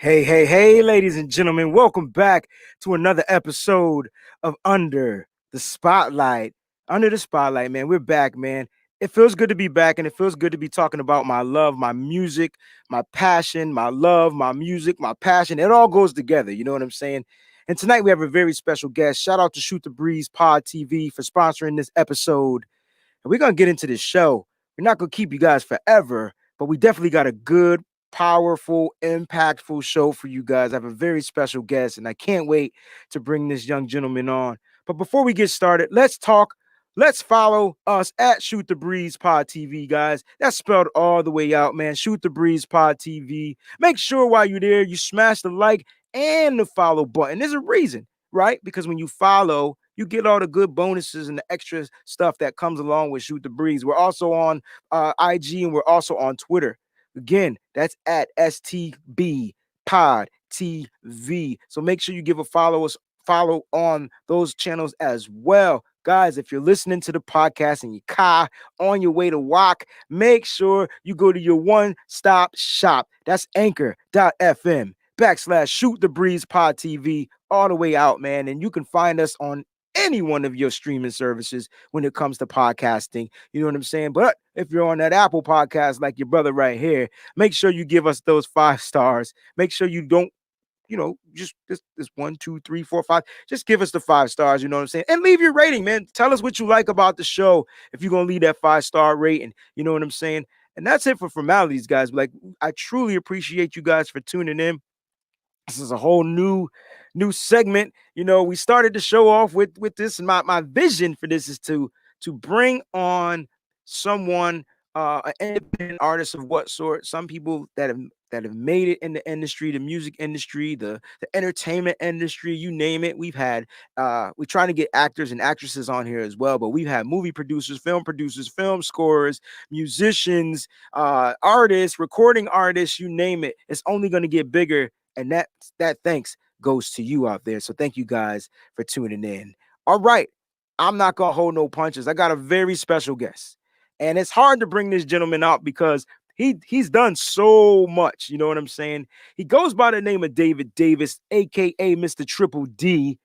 Hey, ladies and gentlemen, welcome back to another episode of Under the Spotlight. Under the Spotlight, man, we're back, man. It feels good to be back, and it feels good to be talking about my love, my music, my passion, my love, my music, my passion. It all goes together, you know what I'm saying? And tonight we have a very special guest. Shout out to Shoot the Breeze Pod TV for sponsoring this episode. And we're going to get into this show. We're not going to keep you guys forever, but we definitely got a good, powerful, impactful show for you guys. I have a very special guest, and I can't wait to bring this young gentleman on. But before we get started, let's talk. Let's follow us at Shoot the Breeze Pod TV, guys. That's spelled all the way out, man. Shoot the Breeze Pod TV. Make sure while you're there, you smash the like and the follow button. There's a reason, right? Because when you follow, you get all the good bonuses and the extra stuff that comes along with Shoot the Breeze. We're also on IG and we're also on Twitter. Again, that's at STB Pod TV. So make sure you give a follow on those channels as well. Guys, if you're listening to the podcast in your car on your way to walk, make sure you go to your one-stop shop. That's anchor.fm/ Shoot the Breeze Pod TV all the way out, man. And you can find us on any one of your streaming services when it comes to podcasting. You know what I'm saying? But if you're on that Apple podcast like your brother right here, make sure you give us those 5 stars. Make sure you don't, just this 1, 2, 3, 4, 5. Just give us the 5 stars, you know what I'm saying? And leave your rating, man. Tell us what you like about the show if you're going to leave that 5-star rating. You know what I'm saying? And that's it for formalities, guys. Like, I truly appreciate you guys for tuning in. This is a whole new segment. We started the show off with this, and my vision for this is to bring on someone, an independent artist of what sort. Some people that have made it in the industry, the music industry, the entertainment industry, you name it. We're trying to get actors and actresses on here as well, but we've had movie producers, film scorers, musicians, artists, recording artists, you name it. It's only going to get bigger. And that thanks goes to you out there. So thank you guys for tuning in. All right. I'm not going to hold no punches. I got a very special guest. And it's hard to bring this gentleman out because he's done so much. You know what I'm saying? He goes by the name of David Davis, a.k.a. Mr. Triple D.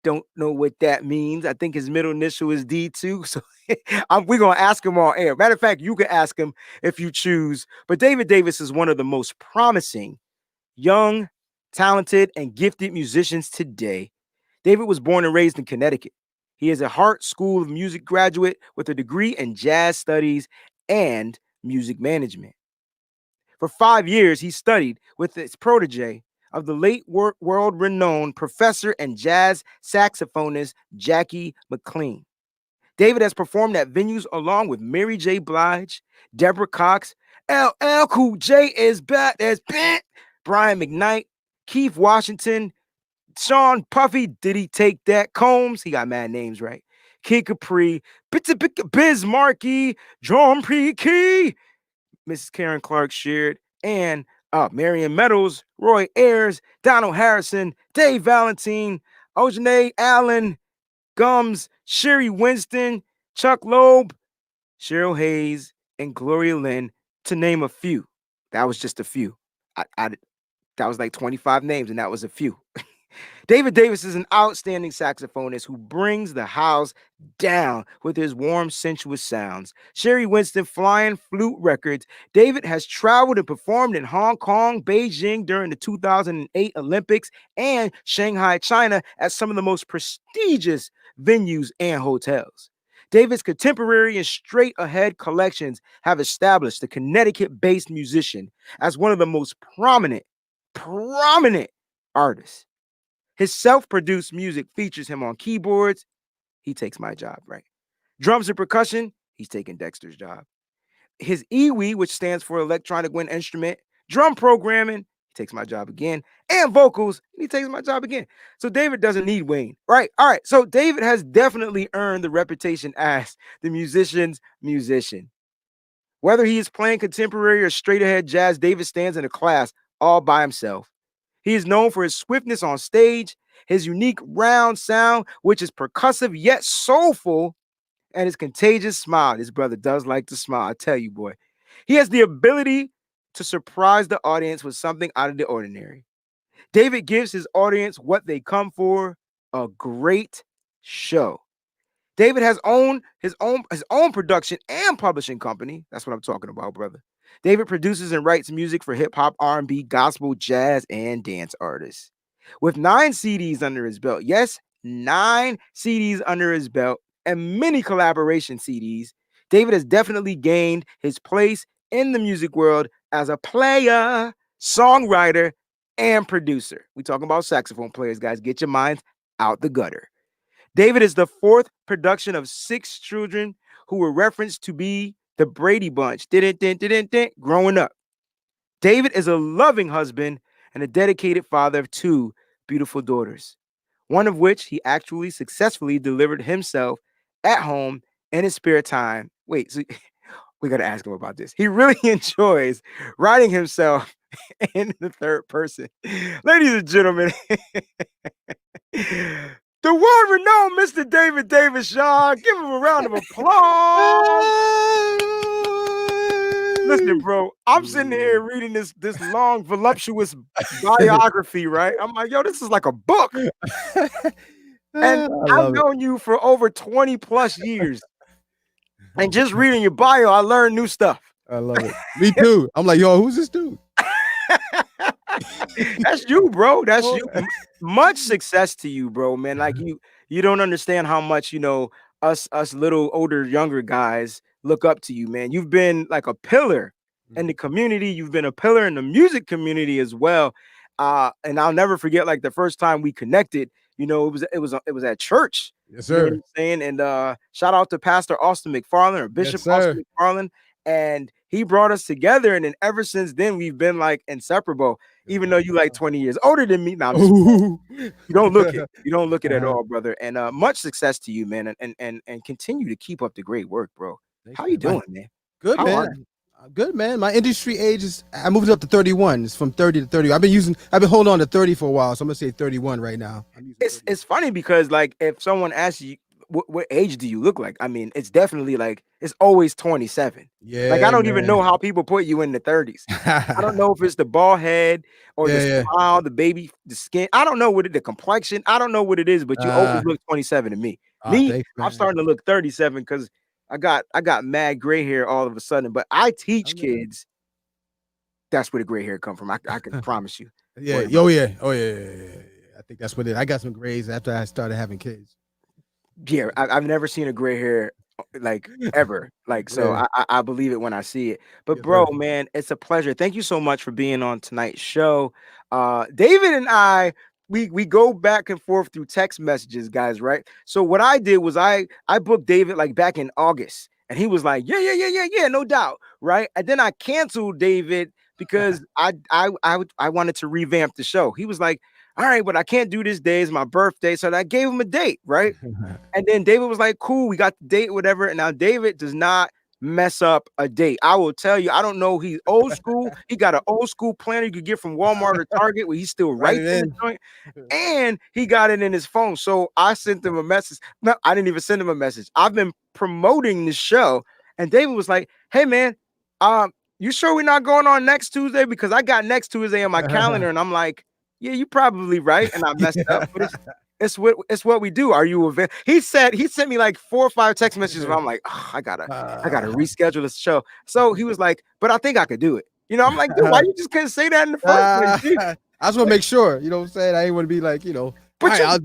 Don't know what that means. I think his middle initial is D2. So we're going to ask him on air. Matter of fact, you can ask him if you choose. But David Davis is one of the most promising young, talented, and gifted musicians today. David was born and raised in Connecticut. He is a Hart School of Music graduate with a degree in jazz studies and music management. For 5 years, he studied with his protege of the late world-renowned professor and jazz saxophonist Jackie McLean. David has performed at venues along with Mary J. Blige, Deborah Cox, LL Cool J is back, Brian McKnight, Keith Washington, Sean Puffy, Did He Take That? Combs, he got mad names right. Kid Capri, Biz Markie, John P. Key, Mrs. Karen Clark Sheard, and Marion Meadows, Roy Ayers, Donald Harrison, Dave Valentine, Ojane Allen, Gums, Sherry Winston, Chuck Loeb, Cheryl Hayes, and Gloria Lynn, to name a few. That was just a few. That was like 25 names, and that was a few. David Davis is an outstanding saxophonist who brings the house down with his warm, sensuous sounds. Sherry Winston flying flute records. David has traveled and performed in Hong Kong, Beijing during the 2008 Olympics, and Shanghai, China at some of the most prestigious venues and hotels. David's contemporary and straight-ahead collections have established the Connecticut-based musician as one of the most prominent artists. His self-produced music features him on keyboards. He takes my job, right? Drums and percussion. He's taking Dexter's job. His EWI, which stands for electronic wind instrument, drum programming. He takes my job again. And vocals. He takes my job again. So David doesn't need Wayne, right? All right. So David has definitely earned the reputation as the musician's musician. Whether he is playing contemporary or straight-ahead jazz, David stands in a class all by himself. He is known for his swiftness on stage, his unique round sound, which is percussive yet soulful, and his contagious smile. His brother does like to smile, I tell you, boy. He has the ability to surprise the audience with something out of the ordinary. David gives his audience what they come for, a great show. David has his own production and publishing company. That's what I'm talking about, brother. David produces and writes music for hip hop, R&B, gospel, jazz, and dance artists. With 9 CDs under his belt, yes, 9 CDs under his belt, and many collaboration CDs, David has definitely gained his place in the music world as a player, songwriter, and producer. We talking about saxophone players, guys. Get your minds out the gutter. David is the 4th production of 6 children who were referenced to be the Brady Bunch growing up. David is a loving husband and a dedicated father of 2 beautiful daughters, one of which he actually successfully delivered himself at home in his spare time. Wait, so we got to ask him about this. He really enjoys writing himself in the 3rd person. Ladies and gentlemen, the world-renowned Mr. David Davis Shaw. Give him a round of applause. Listen, bro, I'm sitting here reading this long, voluptuous biography, right? I'm like, yo, this is like a book. And I've known you for over 20 plus years. And just reading your bio, I learned new stuff. I love it. Me too. I'm like, yo, who's this dude? That's you, bro. That's you. Much success to you, bro, man. Like you don't understand how much, us little older, younger guys look up to you, man. You've been like a pillar in the community. You've been a pillar in the music community as well. And I'll never forget, like, the first time we connected, it was at church. Yes, You know sir. what I'm saying? And shout out to Pastor Austin McFarland, or Bishop Yes, Austin sir. McFarland. And he brought us together. And then ever since then, we've been like inseparable, even though you like 20 years older than me. Now, you don't look it. You don't look it at all, brother. And much success to you, man. And continue to keep up the great work, bro. Thanks, How you man. doing, man? Good, How are man. Good, man. My industry age I moved it up to 31. It's from 30 to 30. I've been holding on to 30 for a while, so I'm gonna say 31 right now. It's funny because, like, if someone asks you what age do you look like, I mean, it's definitely like it's always 27. Yeah. Like, I don't even know how people put you in the 30s. I don't know if it's the bald head or the smile, the baby, the skin. I don't know what the complexion. I don't know what it is, but you always look 27 to me. Thanks, I'm starting to look 37 because I got mad gray hair all of a sudden. But I teach kids. That's where the gray hair come from. I can promise you. Yeah. Oh yeah. I think that's what it is. I got some grays after I started having kids. Yeah, I've never seen a gray hair like ever. Like, so I believe it when I see it. But bro, man, it's a pleasure. Thank you so much for being on tonight's show. David and I, we go back and forth through text messages, guys, right? So what I did was I booked David like back in August, and he was like, yeah, no doubt, right? And then I canceled David because I wanted to revamp the show. He was like, all right, but I can't do this day. It's my birthday. So I gave him a date, right? And then David was like, cool, we got the date, whatever. And now David does not mess up a date. I will tell you, I don't know. He's old school. He got an old school planner you could get from Walmart or Target where he's still right in the joint. And he got it in his phone. So I sent him a message. No, I didn't even send him a message. I've been promoting the show. And David was like, hey, man, you sure we're not going on next Tuesday? Because I got next Tuesday on my calendar. And I'm like, yeah, you're probably right. And I messed up. But it's what we do. Are you available? He sent me like 4 or 5 text messages. And I'm like, oh, I gotta reschedule this show. So he was like, but I think I could do it. I'm like, dude, why you just couldn't say that in the first place? I just want to make sure. You know what I'm saying? I ain't want to be like, But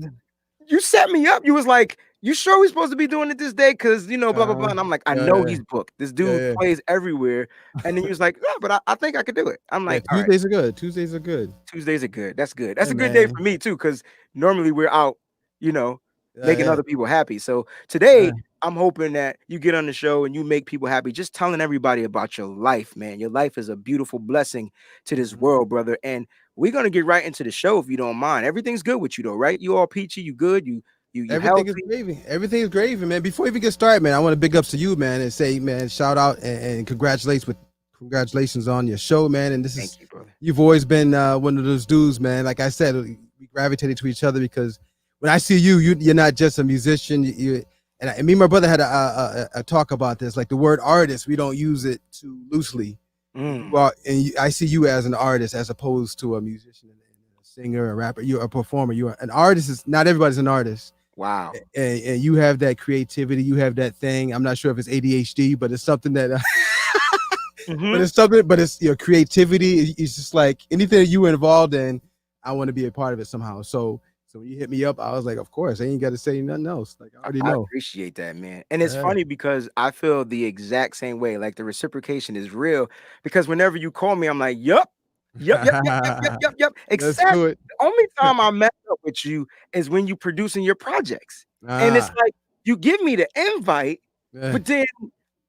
you set me up. You was like, you sure we're supposed to be doing it this day? Because, blah, blah, blah. And I'm like, I know he's booked. This dude plays everywhere. And then he was like, no, but I think I could do it. I'm like, Tuesdays are good. Tuesdays are good. Tuesdays are good. That's good. That's a good day for me, too, because normally we're out, making other people happy. So today, I'm hoping that you get on the show and you make people happy, just telling everybody about your life, man. Your life is a beautiful blessing to this world, brother. And we're going to get right into the show if you don't mind. Everything's good with you, though, right? You all peachy, you good, you everything healthy. is gravy. Everything is gravy, man. Before we even get started, man, I want to big ups to you, man, and say, man, shout out and congratulations on your show, man. And Thank you, brother. You've always been one of those dudes, man. Like I said, we gravitated to each other because when I see you're not just a musician. And me and my brother had a talk about this. Like the word artist, we don't use it too loosely. Well, and I see you as an artist as opposed to a musician in a singer, a rapper, you're a performer, you're an artist. Is not everybody's an artist. Wow. And you have that creativity, you have that thing. I'm not sure if it's ADHD, but it's something that but it's your creativity. It's just like anything that you were involved in, I want to be a part of it somehow. So when you hit me up, I was like, of course, I ain't got to say nothing else. Like, I already I know. appreciate that, man. And it's funny because I feel the exact same way. Like the reciprocation is real because whenever you call me, I'm like, yup, yup. Let's Except do it. the only time I mess up with you is when you producing your projects. And it's like you give me the invite, but then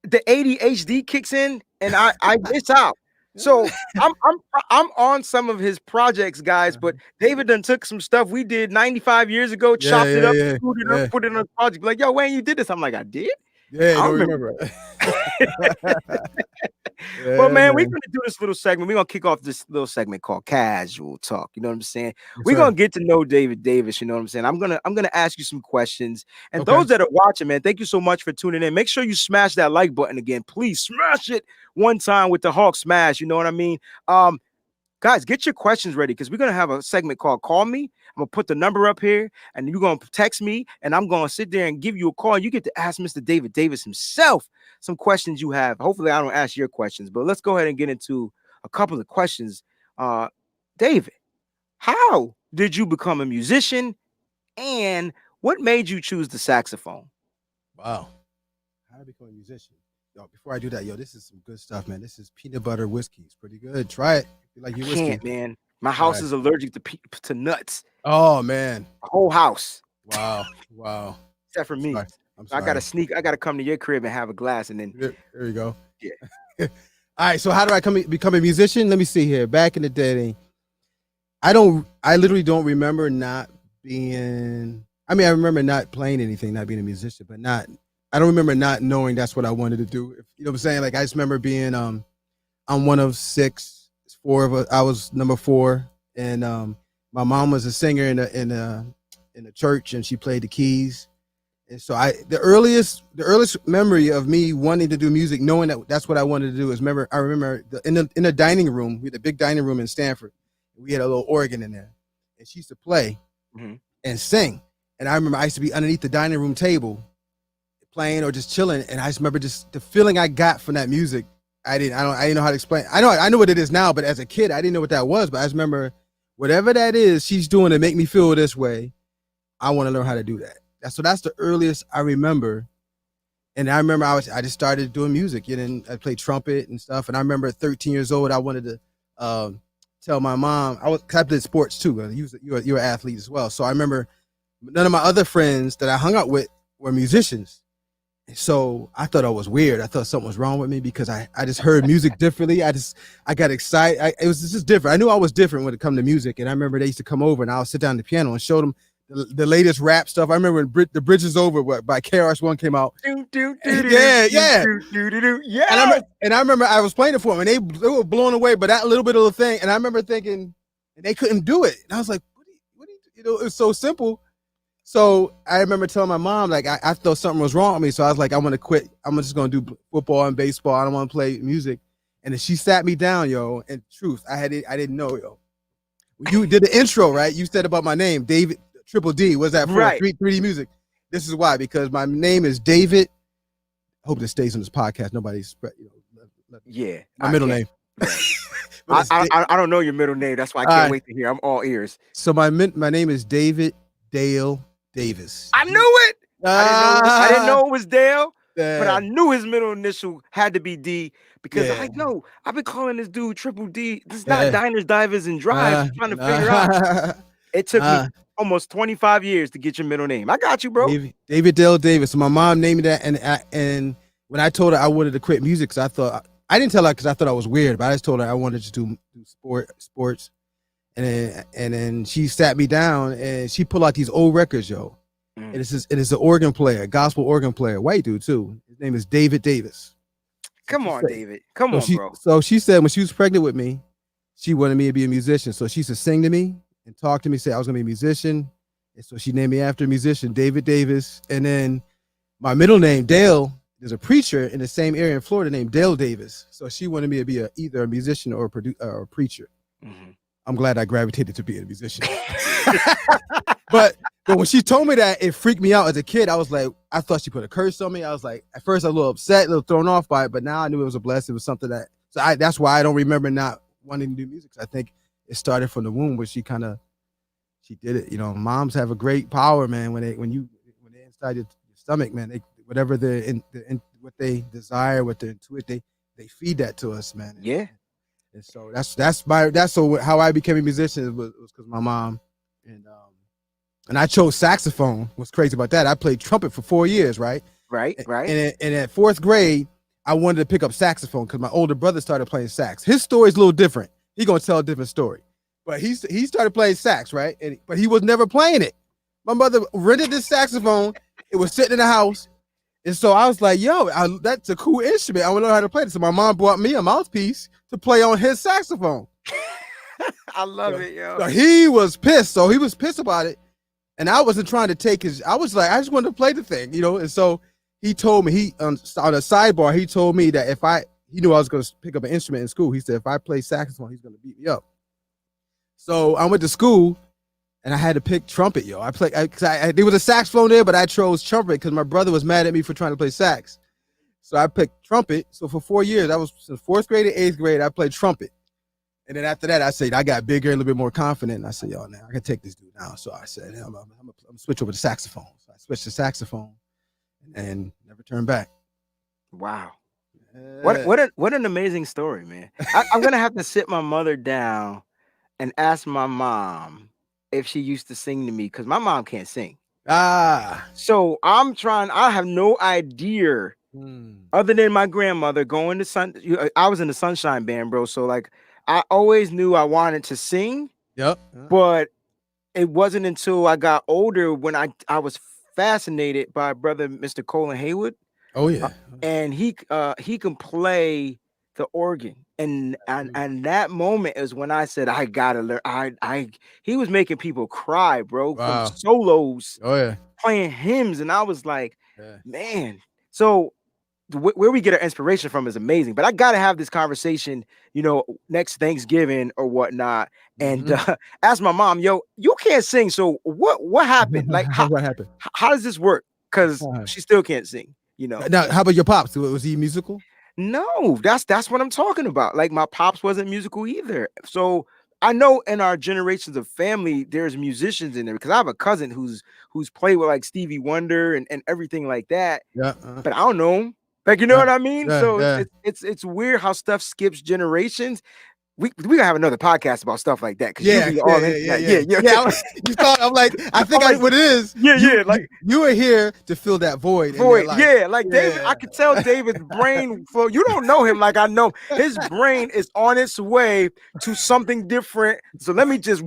the ADHD kicks in and I miss out. So I'm on some of his projects, guys, but David done took some stuff we did 95 years ago, chopped it up, screwed it up, put it on a project. Like, yo, Wayne, you did this. I'm like, I did? Yeah, I don't remember. Well, man, we're gonna do this little segment. We're gonna kick off this little segment called Casual Talk. You know what I'm saying? We're gonna get to know David Davis. You know what I'm saying? I'm gonna ask you some questions. And those that are watching, man, thank you so much for tuning in. Make sure you smash that like button again. Please smash it one time with the Hawk smash. You know what I mean? Guys, get your questions ready because we're going to have a segment called Call Me. I'm going to put the number up here and you're going to text me and I'm going to sit there and give you a call. You get to ask Mr. David Davis himself some questions you have. Hopefully, I don't ask your questions, but let's go ahead and get into a couple of questions. David, how did you become a musician and what made you choose the saxophone? Wow. How to become a musician? Yo, before I do that, this is some good stuff, man. This is peanut butter whiskey. It's pretty good. Try it. You like your whiskey? Can't, man. My house is allergic to nuts. Oh, man. The whole house. Wow. Except for me. I'm sorry. I gotta sneak. I gotta come to your crib and have a glass, and then there you go. Yeah. All right. So how do I become a musician? Let me see here. Back in the day, I literally don't remember not being. I mean, I remember not playing anything, not being a musician, but I don't remember not knowing that's what I wanted to do. You know what I'm saying? Like I just remember being I'm one of 6, 4 of us. I was number 4, and my mom was a singer in the church, and she played the keys. And so the earliest memory of me wanting to do music, knowing that that's what I wanted to do, is I remember in the dining room. We had a big dining room in Stanford. We had a little organ in there, and she used to play and sing. And I remember I used to be underneath the dining room table, playing or just chilling, and I just remember just the feeling I got from that music. I didn't know how to explain. I know what it is now, but as a kid, I didn't know what that was. But I just remember whatever that is she's doing to make me feel this way, I want to learn how to do that. That's the earliest I remember. And I remember I just started doing music, and I played trumpet and stuff. And I remember at 13 years old, I wanted to tell my mom. I played sports too. You're an athlete as well. So I remember none of my other friends that I hung out with were musicians. So I thought I was weird. I thought something was wrong with me because I just heard music differently. I got excited. It was just different. I knew I was different when it come to music. And I remember they used to come over and I would sit down at the piano and show them the latest rap stuff. I rember when The Bridge Is Over by KRS-One came out. Yeah. And I remember I was playing it for them and they were blown away by that little bit of a thing. And I remember thinking, and they couldn't do it. And I was like, what do you know, it was so simple. So I remember telling my mom, like, I thought something was wrong with me. So I was like, I'm going to quit. I'm just going to do football and baseball. I don't want to play music. And then she sat me down, and truth, I didn't know, You did the intro, right? You said about my name, David, Triple D. What's that for? Right. 3D music. This is why, because my name is David. I hope this stays on this podcast. Nobody's, my middle name. I don't know your middle name. That's why I can't wait to hear. I'm all ears. So my name is David Dale Davis. I knew it. I didn't know it was Dale, but I knew his middle initial had to be D because I've been calling this dude Triple D. This is not Diners, Divers, and Drives. Trying to figure out. It took me almost 25 years to get your middle name. I got you, bro. David Dale Davis. So my mom named me that, and when I told her I wanted to quit music, because I didn't tell her because I thought I was weird, but I just told her I wanted to do sports. And then she sat me down and she pulled out these old records, And it's an organ player, gospel organ player, white dude too. His name is David Davis. Come on, David. Come on, bro. So she said when she was pregnant with me, she wanted me to be a musician. So she used to sing to me and talk to me, say I was gonna be a musician. And so she named me after a musician, David Davis. And then my middle name, Dale, there's a preacher in the same area in Florida named Dale Davis. So she wanted me to be either a musician or a preacher. I'm glad I gravitated to being a musician. but when she told me that, it freaked me out as a kid. I was like, I thought she put a curse on me. I was like, at first I was a little upset, a little thrown off by it, but now I knew it was a blessing. It was something that, that's why I don't remember not wanting to do music. I think it started from the womb, where she did it. You know, moms have a great power, man. When they're inside your stomach, man, whatever what they desire, what they intuit, they feed that to us, man. Yeah. And so how I became a musician was because my mom, and I chose saxophone. What's crazy about that? I played trumpet for 4 years, right? Right. And at 4th grade, I wanted to pick up saxophone because my older brother started playing sax. His story's a little different. He's gonna tell a different story, but he started playing sax, right? But he was never playing it. My mother rented this saxophone. It was sitting in the house. And so I was like, yo, that's a cool instrument. I want to learn how to play it. So my mom bought me a mouthpiece to play on his saxophone. I love it, yo. So he was pissed. So he was pissed about it. And I wasn't trying to take I was like, I just wanted to play the thing, you know? And so he told me, on a sidebar, he told me that he knew I was going to pick up an instrument in school. He said, if I play saxophone, he's going to beat me up. So I went to school. And I had to pick trumpet, yo. There was a saxophone there, but I chose trumpet because my brother was mad at me for trying to play sax. So I picked trumpet. So for 4 years, I was in 4th grade and 8th grade, I played trumpet. And then after that, I said, I got bigger, a little bit more confident. And I said, yo, now I can take this dude now. So I said, I'm going to switch over to saxophone. So I switched to saxophone and never turned back. Wow. What an amazing story, man. I'm going to have to sit my mother down and ask my mom if she used to sing to me, because my mom can't sing. So I have no idea other than my grandmother going to I was in the Sunshine Band, bro. So like I always knew I wanted to sing. Yep. But it wasn't until I got older when I was fascinated by brother Mr. Colin Haywood. Oh yeah. And he can play the organ. And that moment is when I said I gotta learn. He was making people cry, bro. Wow. From solos. Oh yeah. Playing hymns, and I was like, man. So where we get our inspiration from is amazing. But I gotta have this conversation, next Thanksgiving or whatnot, and ask my mom, yo, you can't sing. So what happened? Like what happened? How does this work? Because she still can't sing. Now, how about your pops? Was he musical? No, that's what I'm talking about. Like my pops wasn't musical either. So I know in our generations of family, there's musicians in there because I have a cousin who's played with like Stevie Wonder and everything like that. Yeah. But I don't know him. Like, you know what I mean? Yeah, So yeah. it's weird how stuff skips generations. We gotta have another podcast about stuff like that. Yeah. You thought I'm like, I think what it is. Yeah. Like you were here to fill that void. Yeah. Like David, I could tell David's brain flow. You don't know him like I know. His brain is on its way to something different. So let me just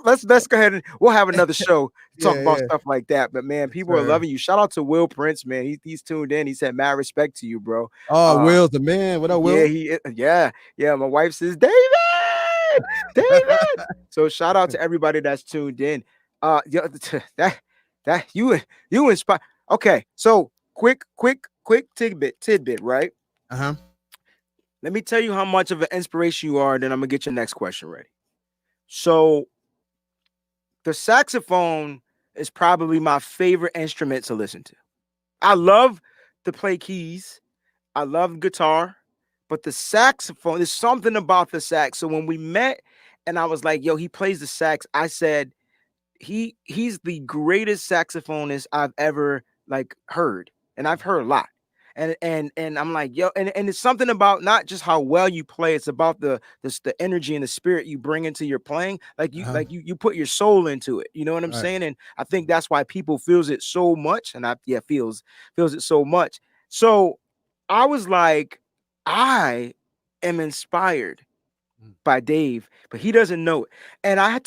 let's go ahead and we'll have another show to talk about stuff like that. But man, people are loving you. Shout out to Will Prince, man. He's tuned in. He said, mad respect to you, bro. Oh, Will's the man. What up, Will? Yeah. My wife says, David. So shout out to everybody that's tuned in. That you inspire. Okay, so quick tidbit, right? Let me tell you how much of an inspiration you are, and then I'm gonna get your next question ready. So the saxophone is probably my favorite instrument to listen to. I love to play keys. I love guitar. But the saxophone, there's something about the sax. So when we met and I was like, yo, he plays the sax, I said, he's the greatest saxophonist I've ever like heard. And I've heard a lot. And I'm like, yo, and it's something about not just how well you play, it's about the energy and the spirit you bring into your playing. Like you put your soul into it. You know what I'm saying? And I think that's why people feels it so much. And feels it so much. So I was like, I am inspired by Dave, but he doesn't know it. And I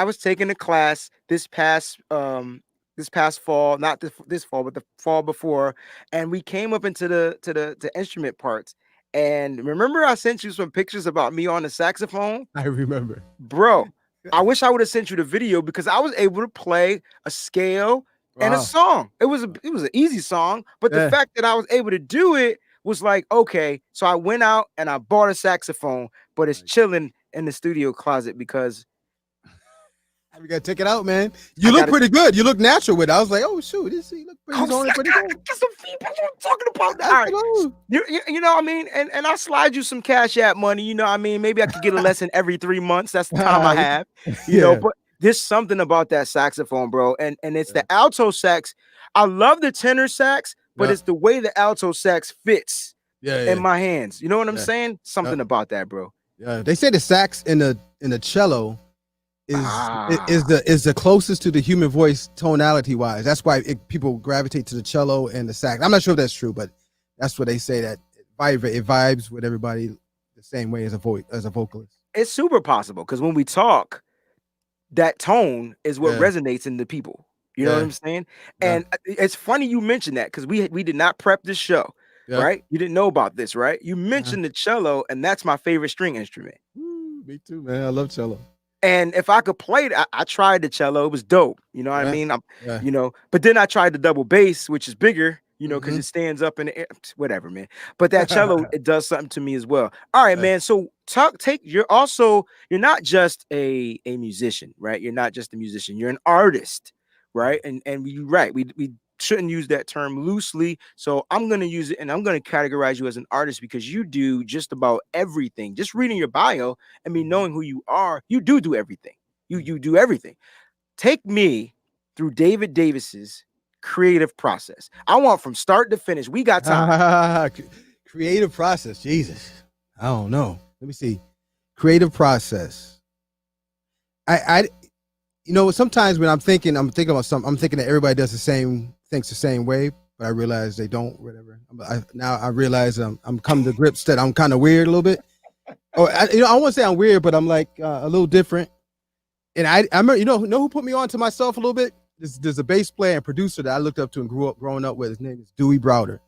was taking a class this past fall, not this fall, but the fall before, and we came up into the instrument parts. And remember, I sent you some pictures about me on the saxophone. I remember, bro. I wish I would have sent you the video because I was able to play a scale and a song. It was an easy song, but the fact that I was able to do it was like, okay, so I went out and I bought a saxophone, but it's chilling in the studio closet because We gotta take it out, man. I You look got to. pretty good. You look natural with it. I was like, oh shoot, this you look pretty. Oh, He's on see, it I pretty got, good. I got some feedback. What I'm talking about. I All said, right. oh, You know what I mean? And I'll slide you some Cash App money. You know what I mean? Maybe I could get a lesson every 3 months. That's the time I have, yeah, but there's something about that saxophone, bro. And it's yeah, the alto sax. I love the tenor sax, but yeah, it's the way the alto sax fits in yeah, my hands. You know what I'm yeah, saying? yeah, Something about that, bro. yeah. They say the sax in the cello Ah, is the closest to the human voice tonality wise. That's why people gravitate to the cello and the sax. I'm not sure if that's true, but that's what they say that it vibes with everybody the same way as a vocalist. it's super possible because when we talk, that tone is what Yeah, resonates in the people. You know what yeah, I'm saying? yeah, And it's funny you mentioned that because we did not prep this show, yeah. right? You didn't know about this, right? You Uh-huh. mentioned the cello, and that's my favorite string instrument. Woo, me too, man. I love cello. And if I could play it, I tried the cello. It was dope. You know what I Yeah, mean? yeah. But then I tried the double bass, which is bigger, because Mm-hmm. it stands up in the air. Whatever, man. But that cello, it does something to me as well. All right, Yeah. man. So you're not just a musician, right? You're not just a musician, you're an artist, right? And you're right. We shouldn't use that term loosely. So I'm gonna use it and I'm gonna categorize you as an artist because you do just about everything. Just reading your bio and me Mhm. knowing who you are, you do everything. You Mhm. you do everything. Take me through David Davis's creative process. I want from start to finish. We got time. Creative process. Jesus. I don't know. Let me see. Creative process. I sometimes when I'm thinking about something, I'm thinking that everybody thinks the same way, but I realize they don't, whatever. Now I realize I'm coming to grips that I'm kind of weird a little bit. Or I won't say I'm weird, but I'm like a little different. And I remember, know who put me on to myself a little bit? There's a bass player and producer that I looked up to and growing up with. His name is Dewey Browder.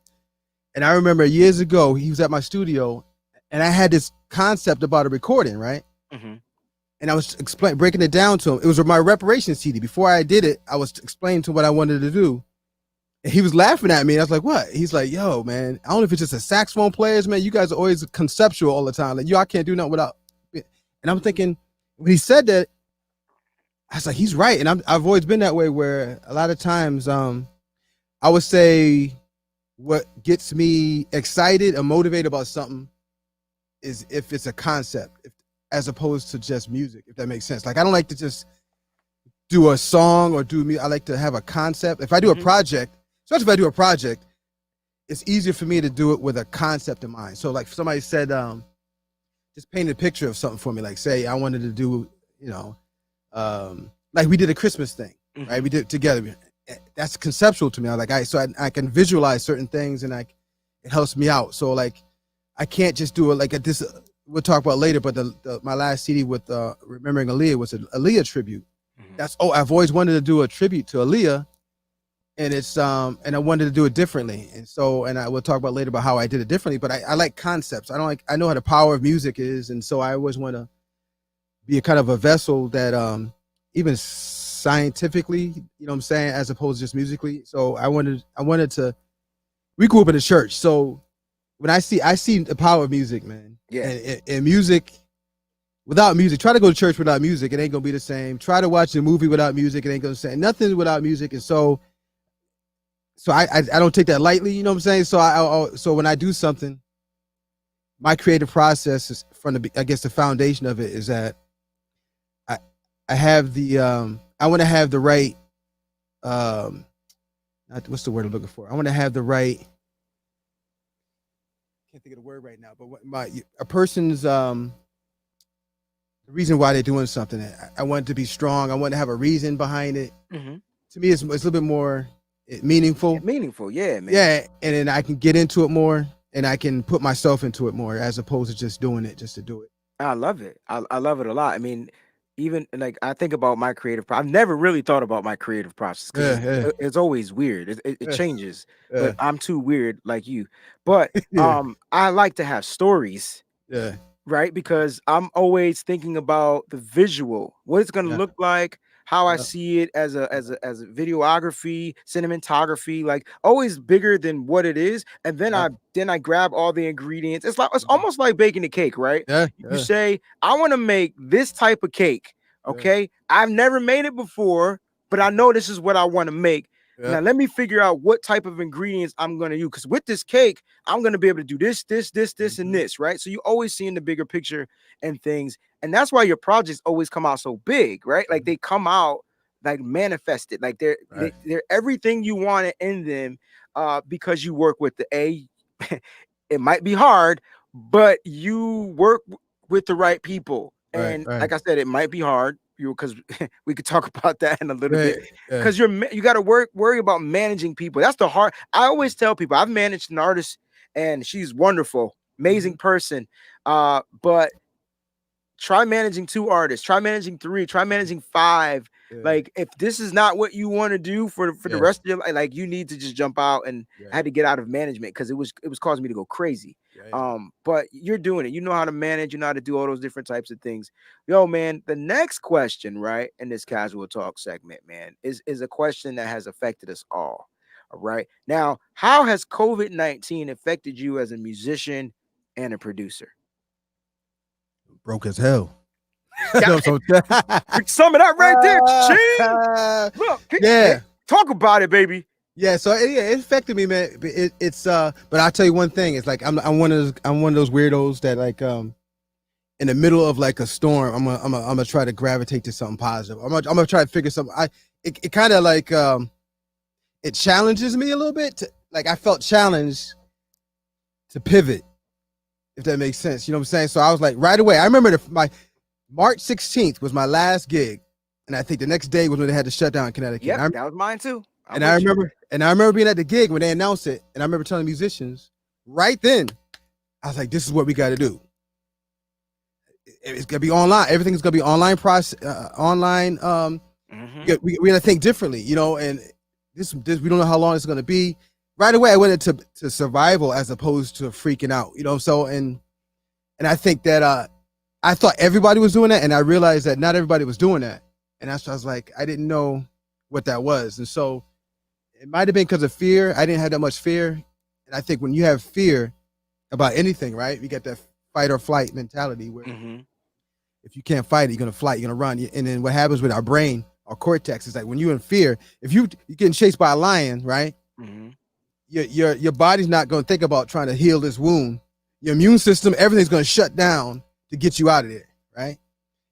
And I remember years ago, he was at my studio and I had this concept about a recording, right? Mhm. And I was breaking it down to him. It was my reparation CD. Before I did it, I was explaining to him what I wanted to do. And he was laughing at me. And I was like, what? He's like, yo, man, I don't know if it's just a saxophone players, man. You guys are always conceptual all the time. Like, I can't do nothing without. And I'm thinking, when he said that, I was like, he's right. And I've always been that way where a lot of times I would say what gets me excited or motivated about something is if it's a concept, as opposed to just music, if that makes sense. Like, I don't like to just do a song or do me. I like to have a concept. If I do a Mhm. project, especially if I do a project, it's easier for me to do it with a concept in mind. So like somebody said, just paint a picture of something for me. Like say I wanted to do, like we did a Christmas thing, right? Mhm. We did it together. That's conceptual to me. I'm like, I can visualize certain things and it helps me out. So like, I can't just do it like this. We'll talk about later, but my last CD with Remembering Aaliyah was an Aaliyah tribute. Mhm. I've always wanted to do a tribute to Aaliyah, and and I wanted to do it differently. And I will talk about later about how I did it differently. But I like concepts. I know how the power of music is, and so I always want to be a kind of a vessel that even scientifically, what I'm saying, as opposed to just musically. So I wanted to. We grew up in the church, so when I see the power of music, man, Yeah. and music. Without music, try to go to church without music, it ain't gonna be the same. Try to watch a movie without music, it ain't gonna say nothing without music. And so I don't take that lightly, you know what I'm saying? So when I do something, my creative process is I guess the foundation of it is that I I have the I want to have the right what's the word I'm looking for? I want to have the right, can't think of the word right now, but a person's the reason why they're doing something. I want it to be strong. I want to have a reason behind it. Mhm. To me, it's a little bit more meaningful. Meaningful, yeah, man. Yeah, and then I can get into it more, and I can put myself into it more, as opposed to just doing it just to do it. I love it. I love it a lot. I mean, even like I think about my I've never really thought about my creative process because Yeah, yeah, it's always weird. It yeah, changes, but yeah, I'm too weird like you. But yeah, I like to have stories, yeah, right? Because I'm always thinking about the visual, what it's gonna yeah, look like, how I Yeah. see it as a videography, cinematography, like always bigger than what it is. And then Yeah. I grab all the ingredients. It's Mhm. almost like baking a cake, right? Yeah. You Yeah. say, I want to make this type of cake. Yeah. Okay. I've never made it before, but I know this is what I want to make. Yeah. Now let me figure out what type of ingredients I'm gonna use. Because with this cake, I'm gonna be able to do this, and Mhm. this, right? So you always seeing the bigger picture and things. And that's why your projects always come out so big, right? Like Mhm. they come out like manifested, like Right. they're everything you want in them, because you work with the A. It might be hard, but you work with the right people. Right. And Right. like I said, it might be hard, because we could talk about that in a little Yeah. bit. Yeah. Because you got to worry about managing people. That's the hard. I always tell people I've managed an artist, and she's wonderful, Mhm. amazing person. But try managing two artists, try managing three, try managing five. Yeah. Like if this is not what you want to do for the Yeah. rest of your life, like you need to just jump out. And I Yeah. had to get out of management because it was causing me to go crazy. Yeah. Yeah. But you're doing it. You know how to manage, you know how to do all those different types of things. Yo, man, the next question, right, in this casual talk segment, man, is a question that has affected us all. All right. Now, how has COVID-19 affected you as a musician and a producer? Broke as hell. Yeah, No, so we sum it up right there, Ching. Look, yeah. talk about it, baby. Yeah, so yeah, it affected me, man. But I'll tell you one thing. It's like I'm one of those weirdos that like in the middle of like a storm, I'm gonna try to gravitate to something positive. I'm gonna try to figure something. It kind of like it challenges me a little bit. Like I felt challenged to pivot, if that makes sense. You know what I'm saying? So I was like right away. I remember my March 16th was my last gig, and I think the next day was when they had to shut down in Connecticut. Yep, that was mine too. I'm And I with you. remember, and I remember being at the gig when they announced it, and I remember telling musicians right then, I was like, "This is what we got to do. It's gonna be online. Everything's gonna be online process, online. Mm-hmm. We got to think differently, you know. And this we don't know how long it's gonna be. Right away, I went into survival as opposed to freaking out, you know. So and I think that I thought everybody was doing that, and I realized that not everybody was doing that, and that's why I was like, I didn't know what that was, and so it might have been because of fear. I didn't have that much fear. And I think when you have fear about anything, right, you get that fight or flight mentality where Mm-hmm. if you can't fight it, you're going to flight, you're going to run. And then what happens with our brain, our cortex, is like when you're in fear, if you're getting chased by a lion, right, Mm-hmm. your body's not going to think about trying to heal this wound. Your immune system, everything's going to shut down to get you out of there, right?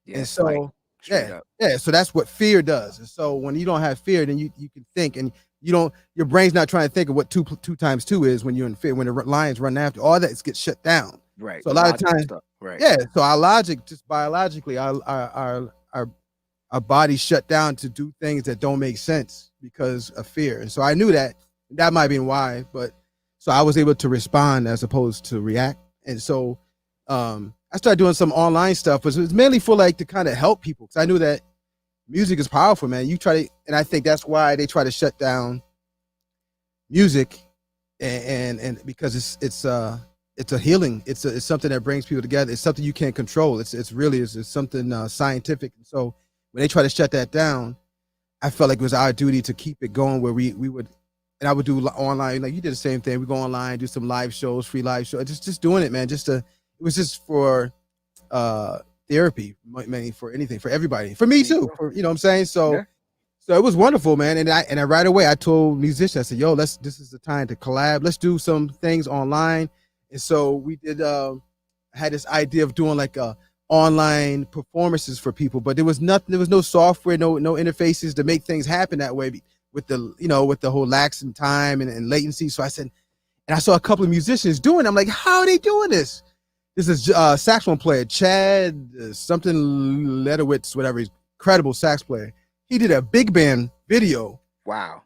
Yeah, And flight, so, straight up. yeah. So that's what fear does. And so when you don't have fear, then you can think, and you don't. Your brain's not trying to think of what two times two is when you're in fear. When the lions run after, all that gets shut down. Right. So a The lot of logical times, stuff. Right. yeah. So our logic, just biologically, our body shut down to do things that don't make sense because of fear. And so I knew that might have been why, but so I was able to respond as opposed to react. And so I started doing some online stuff, but it was mainly for like to kind of help people because I knew that music is powerful, man. You try to, and I think that's why they try to shut down music, and because it's a healing. It's something that brings people together. It's something you can't control. It's something scientific. And so when they try to shut that down, I felt like it was our duty to keep it going where we would, and I would do online, like you did the same thing. We go online, do some live shows, free live shows, just doing it, man. It was just for therapy, mainly for anything, for everybody, for me too. For, you know what I'm saying? So Yeah. it was wonderful, man. And I right away I told musicians, I said, "Yo, this is the time to collab. Let's do some things online." And so we did. I had this idea of doing like online performances for people, but there was nothing. There was no software, no interfaces to make things happen that way with the whole lax in time and latency. So I said, and I saw a couple of musicians doing it. I'm like, how are they doing this? This is saxophone player Chad something Ledowitz, whatever. He's incredible sax player. He did a big band video, Wow.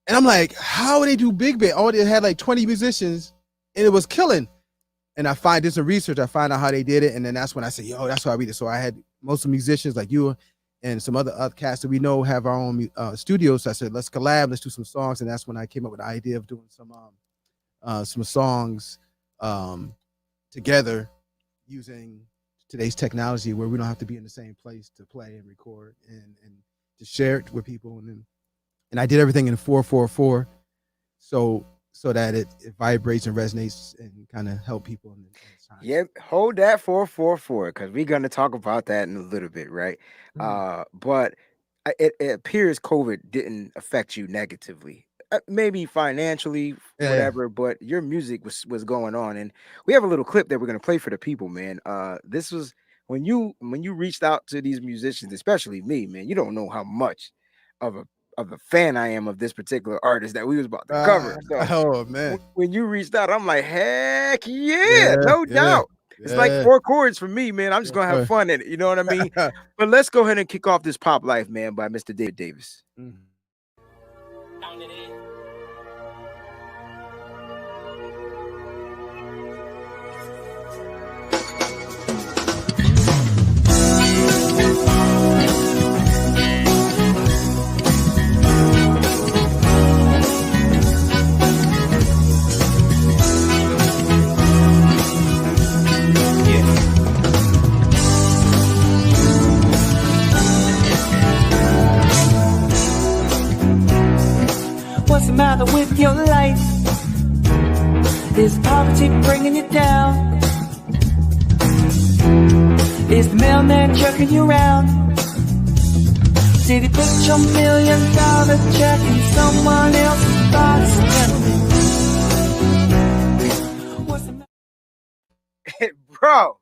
and I'm like, how would they do big band? Oh, they had like 20 musicians, and it was killing. And I did some research. I find out how they did it, and then that's when I said, yo, that's why we did. So I had most of the musicians like you and some other cast that we know have our own studios. So I said, let's collab, let's do some songs, and that's when I came up with the idea of doing some songs together using today's technology where we don't have to be in the same place to play and record and to share it with people, and I did everything in 4/4/4, so that it vibrates and resonates and kind of help people in times. Yeah, hold that 444 because we're gonna talk about that in a little bit, right? But it appears COVID didn't affect you negatively. Maybe financially, Yeah. whatever, but your music was going on, and we have a little clip that we're gonna play for the people, man. This was when you reached out to these musicians, especially me, man. You don't know how much of a fan I am of this particular artist that we was about to cover. So Oh man. when you reached out, I'm like, heck yeah, Yeah. no Yeah. doubt. It's like Yeah. 4 chords for me, man. I'm just Yes, gonna have sir. fun in it. You know what I mean? But let's go ahead and kick off this Pop Life, man, by Mr. David Davis. Mhm. What's the matter with your life? Is poverty bringing you down? Is the mailman jerking you around? Did he put your $1 million check in someone else's box? What's the matter? Bro,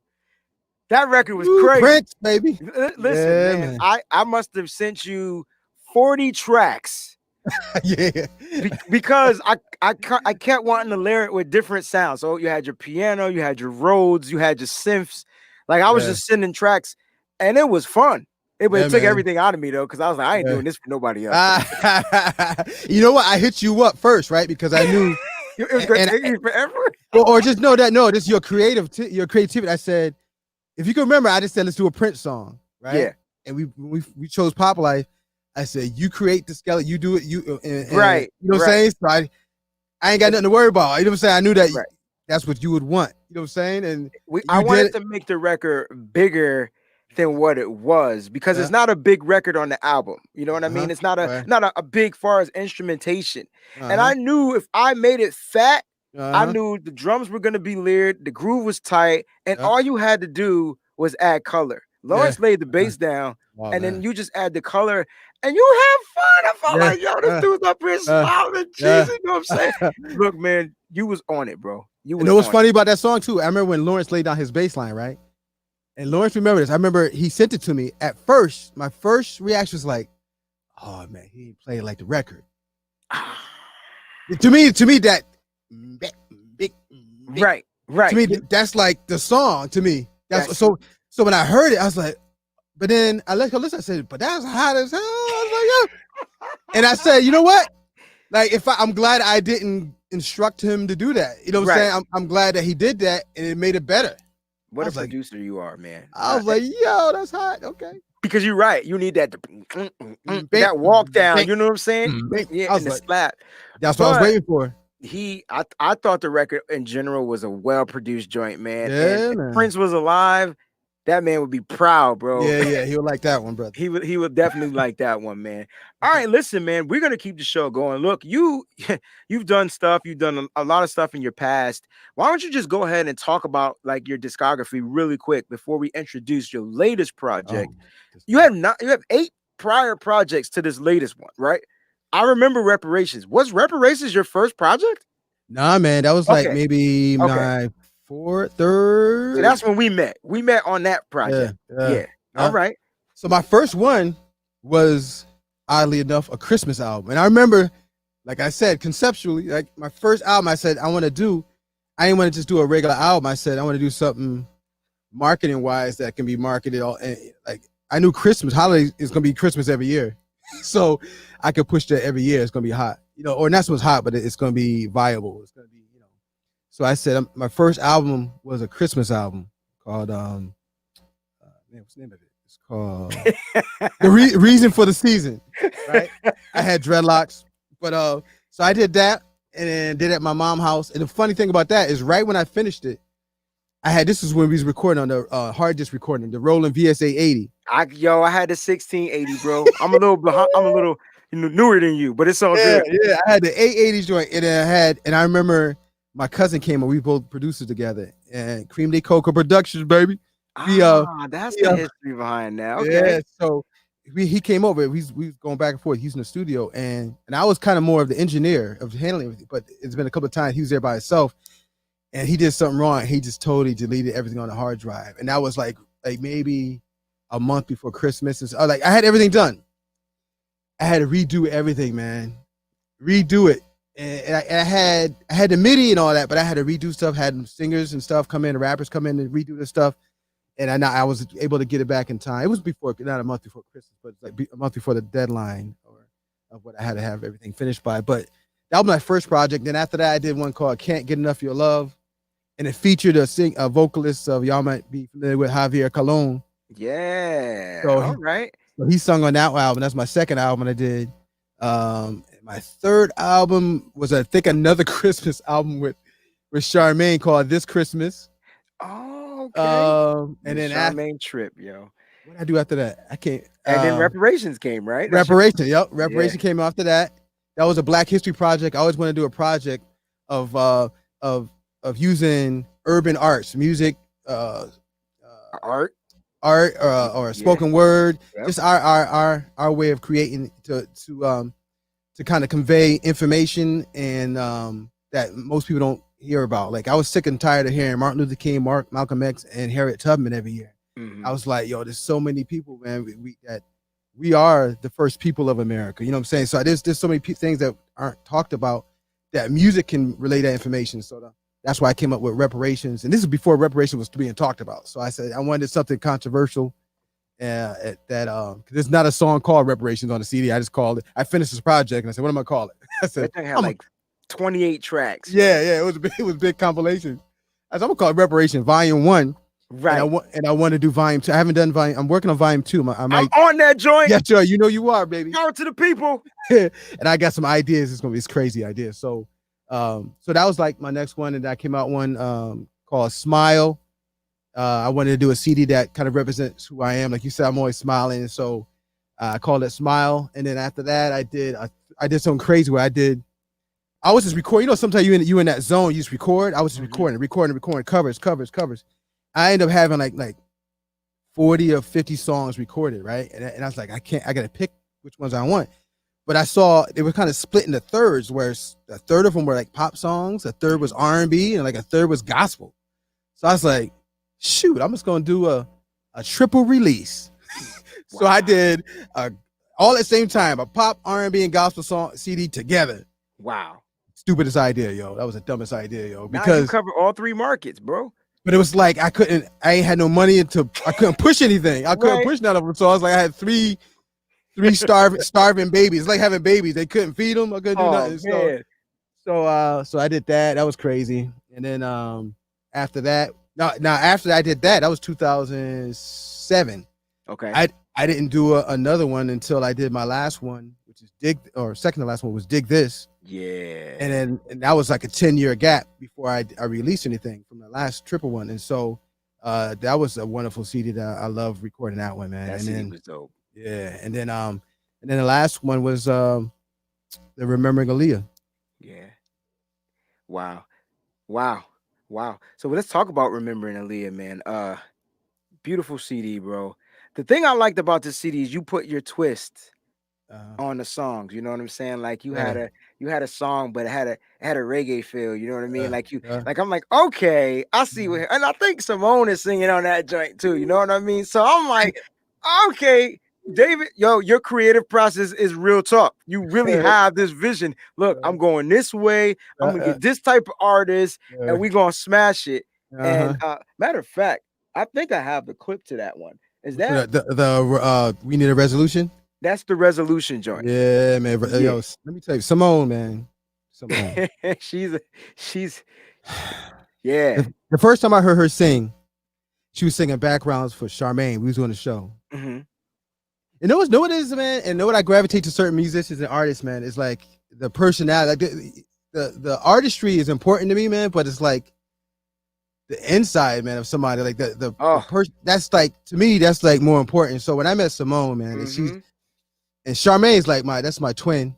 that record was Ooh, crazy. Prince, baby. Listen, Yeah, man, I must have sent you 40 tracks. Yeah. Because I kept wanting to layer it with different sounds. So you had your piano, you had your Rhodes, you had your synths. Like I was Yeah. just sending tracks, and it was fun. It Yeah, took man. everything out of me though, because I was like, I ain't Yeah. doing this for nobody else. You know what? I hit you up first, right? Because I knew It was gonna and- take me forever. or just know that this your creativity. I said, if you can remember, I just said let's do a Prince song, right? Yeah. And we chose Pop Life. I said you create the skeleton, you do it, and Right, You know what right. I'm saying? So I ain't got nothing to worry about. You know what I'm saying? I knew that Right. that's what you would want. You know what I'm saying? And I you wanted did to make the record bigger than what it was because it's Yeah. not a big record on the album. You know what I mean? It's not Right. a big far as instrumentation. And Uh-huh. I knew if I made it fat, I Uh-huh. knew the drums were gonna be layered, the groove was tight, and Yeah. all you had to do was add color. Lawrence laid the bass down, Oh, and then man. you just add the color, and you have fun. I felt Yeah. like, yo, this dude's up here smiling and yeah. cheesy. You know what I'm saying? Look, man, you was on it, bro. You You was know what's on funny about that song too? I remember when Lawrence laid down his bass line, right? And Lawrence remember this. I remember he sent it to me. At first, my first reaction was like, "Oh man, he ain't playing like the record." to me, that big, Right. to me, that's like the song. To me, that's so. So when I heard it, I was like, but then I let her listen. I said, "But that's hot as hell." I was like, "Yeah." And I said, "You know what? Like, I'm glad I didn't instruct him to do that. You know what I'm saying? I'm glad that he did that, and it made it better." What a producer you are, man. I was like, "Yo, that's hot." Okay. Because you're right. You need that that walk down. You know what I'm saying? Yeah, and the slap. That's what I was waiting for. I thought the record in general was a well-produced joint, man. Yeah, and man. if Prince was alive, that man would be proud, bro. Yeah, he would like that one, brother. He would definitely like that one, man. All right, listen, man, we're gonna keep the show going. Look, you've done stuff, you've done a lot of stuff in your past. Why don't you just go ahead and talk about like your discography really quick before we introduce your latest project? You have 8 prior projects to this latest one, right? I remember Reparations. Was Reparations your first project? Nah, man, that was like maybe my third. So that's when we met. We met on that project. Yeah. All right. So my first one was, oddly enough, a Christmas album. And I remember, like I said, conceptually, like my first album, I said, I didn't want to just do a regular album. I said, I want to do something marketing wise that can be marketed all. And like I knew holiday is going to be Christmas every year. So I could push that every year. It's going to be hot, or not so much hot, but it's going to be viable. It's going to be, So I said, my first album was a Christmas album called, what's the name of it? It's called The Reason for the Season, right? I had dreadlocks, but so I did that and then did it at my mom's house. And the funny thing about that is right when I finished it, this is when we was recording on the hard disk recording, the Roland VSA 80. I had the 1680, bro. I'm a little behind. I'm a little newer than you, but it's all Yeah, good. yeah. I had the 880 joint, and I remember my cousin came and we both produced it together. And Cream de Coco Productions, baby. We That's we, the history behind that. Okay. yeah. So he came over. We was going back and forth. He's in the studio, and I was kind of more of the engineer of handling everything. But it's been a couple of times he was there by himself, and he did something wrong. He just totally deleted everything on the hard drive, and that was like maybe a month before Christmas. And so, like I had everything done. I had to redo everything, man. Redo it. And I had the MIDI and all that, but I had to redo stuff, had singers and stuff come in, the rappers come in and redo the stuff. And I was able to get it back in time. It was not a month before Christmas, but like a month before the deadline of what I had to have everything finished by. But that was my first project. Then after that, I did one called Can't Get Enough of Your Love. And it featured a vocalist of, y'all might be familiar with, Javier Colon. Yeah. So all right. So he sung on that album. That's my second album I did. My third album was, I think, another Christmas album with Charmaine called This Christmas. Oh, okay. And then Charmaine Trip, yo. What did I do after that? I can't. And then Reparations came, right? Reparation, yep. Reparation came after that. That was a Black History project. I always want to do a project of using urban arts, music, art, or spoken word. Yep. Just our way of creating to kind of convey information and that most people don't hear about. Like I was sick and tired of hearing Martin Luther King, Malcolm X, and Harriet Tubman every year. I was like, yo, there's so many people, man. We are the first people of America. You know what I'm saying? So there's so many things that aren't talked about that music can relay that information. So that's why I came up with Reparations. And this is before reparations was being talked about. So I said I wanted something controversial. There's not a song called Reparations on the CD. I just called it. I finished this project and I said, what am I call it? I said, that thing had like 28 tracks. Yeah. It was a big compilation. I said, I'm gonna call it Reparation Volume 1. Right. And I want to do Volume 2. I haven't done Volume. I'm working on Volume 2. I'm on that joint. Yeah, sure. You know you are, baby. Power to the people. And I got some ideas. It's gonna be this crazy idea. So that was like my next one, and I came out one called Smile. I wanted to do a CD that kind of represents who I am. Like you said, I'm always smiling, and so I called it Smile. And then after that, I did something crazy where I was just recording. You know, sometimes you in that zone, you just record. I was just recording covers. I ended up having like 40 or 50 songs recorded, right? And I was like, I got to pick which ones I want. But I saw they were kind of split into thirds, where a third of them were like pop songs, a third was R&B, and like a third was gospel. So I was like, shoot, I'm just gonna do a triple release. So I did all at the same time, a pop, R&B, and gospel song CD together. Wow. Stupidest idea, yo. That was the dumbest idea, yo. Now because you cover all three markets, bro. But it was like I ain't had no money I couldn't push anything. I couldn't push none of them. So I was like, I had three starving babies. It's like having babies. They couldn't feed them. I couldn't do nothing. Man. So I did that. That was crazy. And then after that, after I did that was 2007. Okay. I didn't do another one until I did my last one, which is second to last one was Dig This. Yeah. And that was like a 10-year gap before I released anything from the last triple one. And so that was a wonderful CD that I love recording that one, man. That CD was dope. Yeah. And then the last one was the Remembering Aaliyah. Yeah. Wow. So let's talk about Remembering Aaliyah, man. Beautiful CD, bro. The thing I liked about this CD is you put your twist on the songs. You know what I'm saying? Like you had a song, but it had a reggae feel. You know what I mean? Like I'm like, okay, I see what, and I think Simone is singing on that joint too. You know what I mean? So I'm like, okay, David, yo, your creative process is real talk. You really have this vision. Look, I'm going this way. I'm gonna get this type of artist, and we gonna smash it. And matter of fact, I think I have the clip to that one. Is that the We Need a Resolution? That's the Resolution joint. Yeah, man. Yeah. Yo, let me tell you, Simone, man. Simone. she's yeah. The first time I heard her sing, she was singing backgrounds for Charmaine. We was doing the show. Mm-hmm. And know what it is, man? And know what I gravitate to certain musicians and artists, man? It's like the personality. Like the artistry is important to me, man, but it's like the inside, man, of somebody, like the Oh, person. That's like, to me, that's like more important. So when I met Simone, man, mm-hmm. and Charmaine's like that's my twin.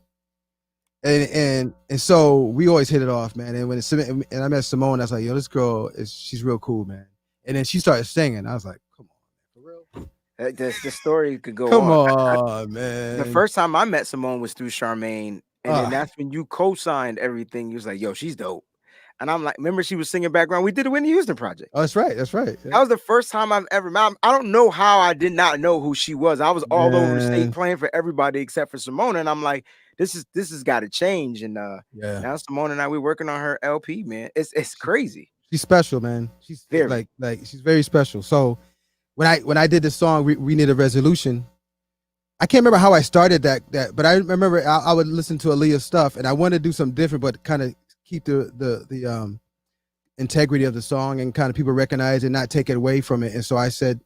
And so we always hit it off, man. And and I met Simone, I was like, yo, this girl she's real cool, man. And then she started singing. I was like, come on, man, for real. The story could go Come on. on, The man. first time I met Simone was through Charmaine, and then that's when you co-signed everything. You was like, "Yo, she's dope," and I'm like, "Remember she was singing background? We did the Whitney Houston project." Oh, that's right. That's right. Yeah. That was the first time I've ever met. I don't know how I did not know who she was. I was all over the state Man. playing for everybody except for Simone, and I'm like, this has got to change. And Yeah. now Simone and I, we're working on her LP, man. It's crazy. She's special, man. She's Very. like she's very special. So when I did the song, we need a resolution. I can't remember how I started that, but I remember I would listen to Aaliyah's stuff, and I wanted to do something different, but kind of keep the integrity of the song and kind of people recognize it, not take it away from it. And so I said,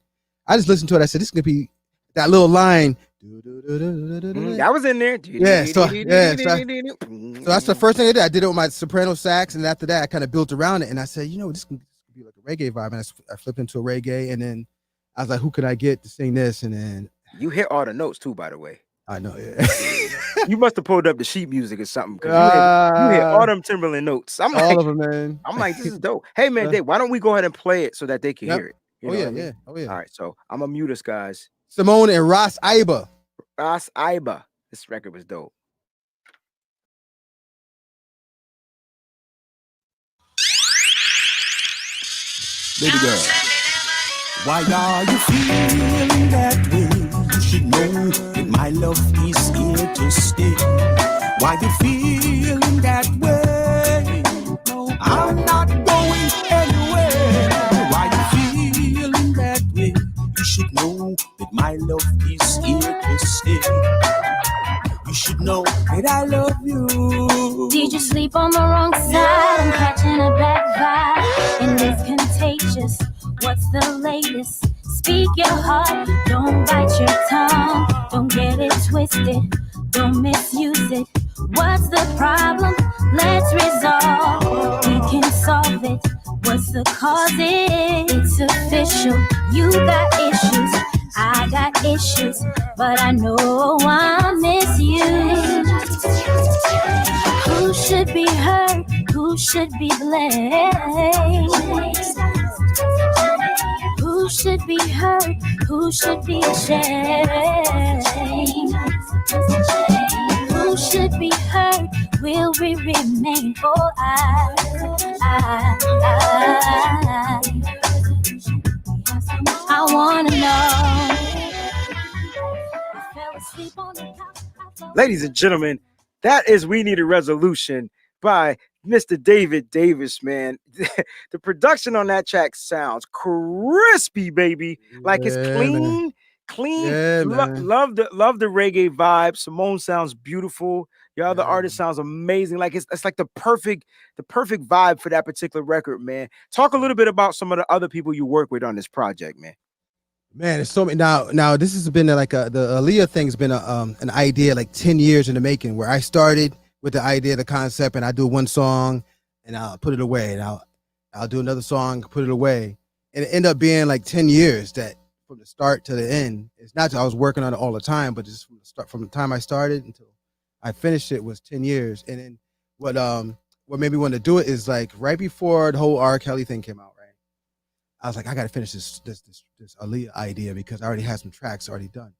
I just listened to it. I said, this is gonna be that little line. That was in there. Yeah. So that's the first thing I did. I did it with my soprano sax, and after that, I kind of built around it. And I said, this can be like a reggae vibe. And I flipped into a reggae, and then I was like, who can I get to sing this? And then you hit all the notes too, by the way. I know, yeah. You must have pulled up the sheet music or something, because you hit all them Timberland notes. I'm all like, of them, man. I'm like, this is dope. Hey, man, Dave, why don't we go ahead and play it so that they can hear it? You know yeah, what I mean? yeah. Oh, yeah. All right, so I'm gonna mute us, guys. Simone and Ras Iba. Ras Iba. This record was dope. Baby girl, why are you feeling that way? You should know that my love is here to stay. Why you feeling that way? No, I'm not going anywhere. Why you feeling that way? You should know that my love is here to stay. You should know that I love you. Did you sleep on the wrong side? I'm catching a bad vibe, and it's contagious. What's the latest? Speak your heart, don't bite your tongue. Don't get it twisted, don't misuse it. What's the problem? Let's resolve. We can solve it. What's the cause? It's official. You got issues, I got issues, but I know I miss you. Who should be hurt? Who should be blamed? Who should be hurt? Who should be ashamed? Who should be hurt? Will we remain? Oh, I wanna know. Ladies and gentlemen, that is We Need a Resolution by Mr. David Davis, man. The production on that track sounds crispy, baby. Like it's clean, man. clean. Yeah, Love the reggae vibe. Simone sounds beautiful. Your other artist sounds amazing. Like it's like the perfect vibe for that particular record, man. Talk a little bit about some of the other people you work with on this project, man. Man, it's so many. Now this has been like the Aaliyah thing's been an idea like 10 years in the making, where I started with the idea, the concept, and I do one song and I'll put it away, and I'll do another song, put it away, and it ended up being like 10 years that from the start to the end. It's not that I was working on it all the time, but just from the time I started until I finished it was 10 years. And then what made me want to do it is like right before the whole R. Kelly thing came out, right? I was like, I got to finish this Aaliyah idea, because I already had some tracks already done.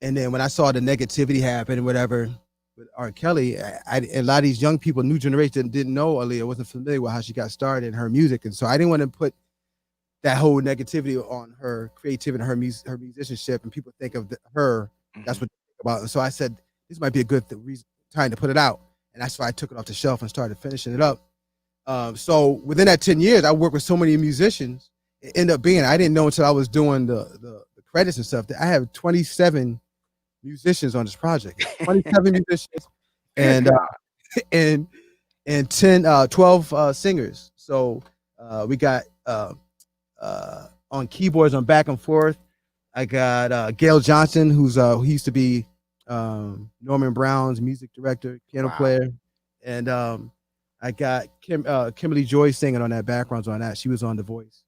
And then when I saw the negativity happen and whatever with R. Kelly, a lot of these young people, new generation, didn't know Aaliyah, wasn't familiar with how she got started in her music. And so I didn't want to put that whole negativity on her creativity and her musicianship, and people think of her, that's what they think about. And so I said, this might be a good time to put it out. And that's why I took it off the shelf and started finishing it up. So within that 10 years, I worked with so many musicians. It ended up being, I didn't know until I was doing the credits and stuff, that I have 27 musicians on this project. 27 musicians and 12 singers. So we got on keyboards on back and forth, I got Gail Johnson, who used to be Norman Brown's music director, piano player, and I got Kimberly Joy singing on that, backgrounds on that. She was on The Voice.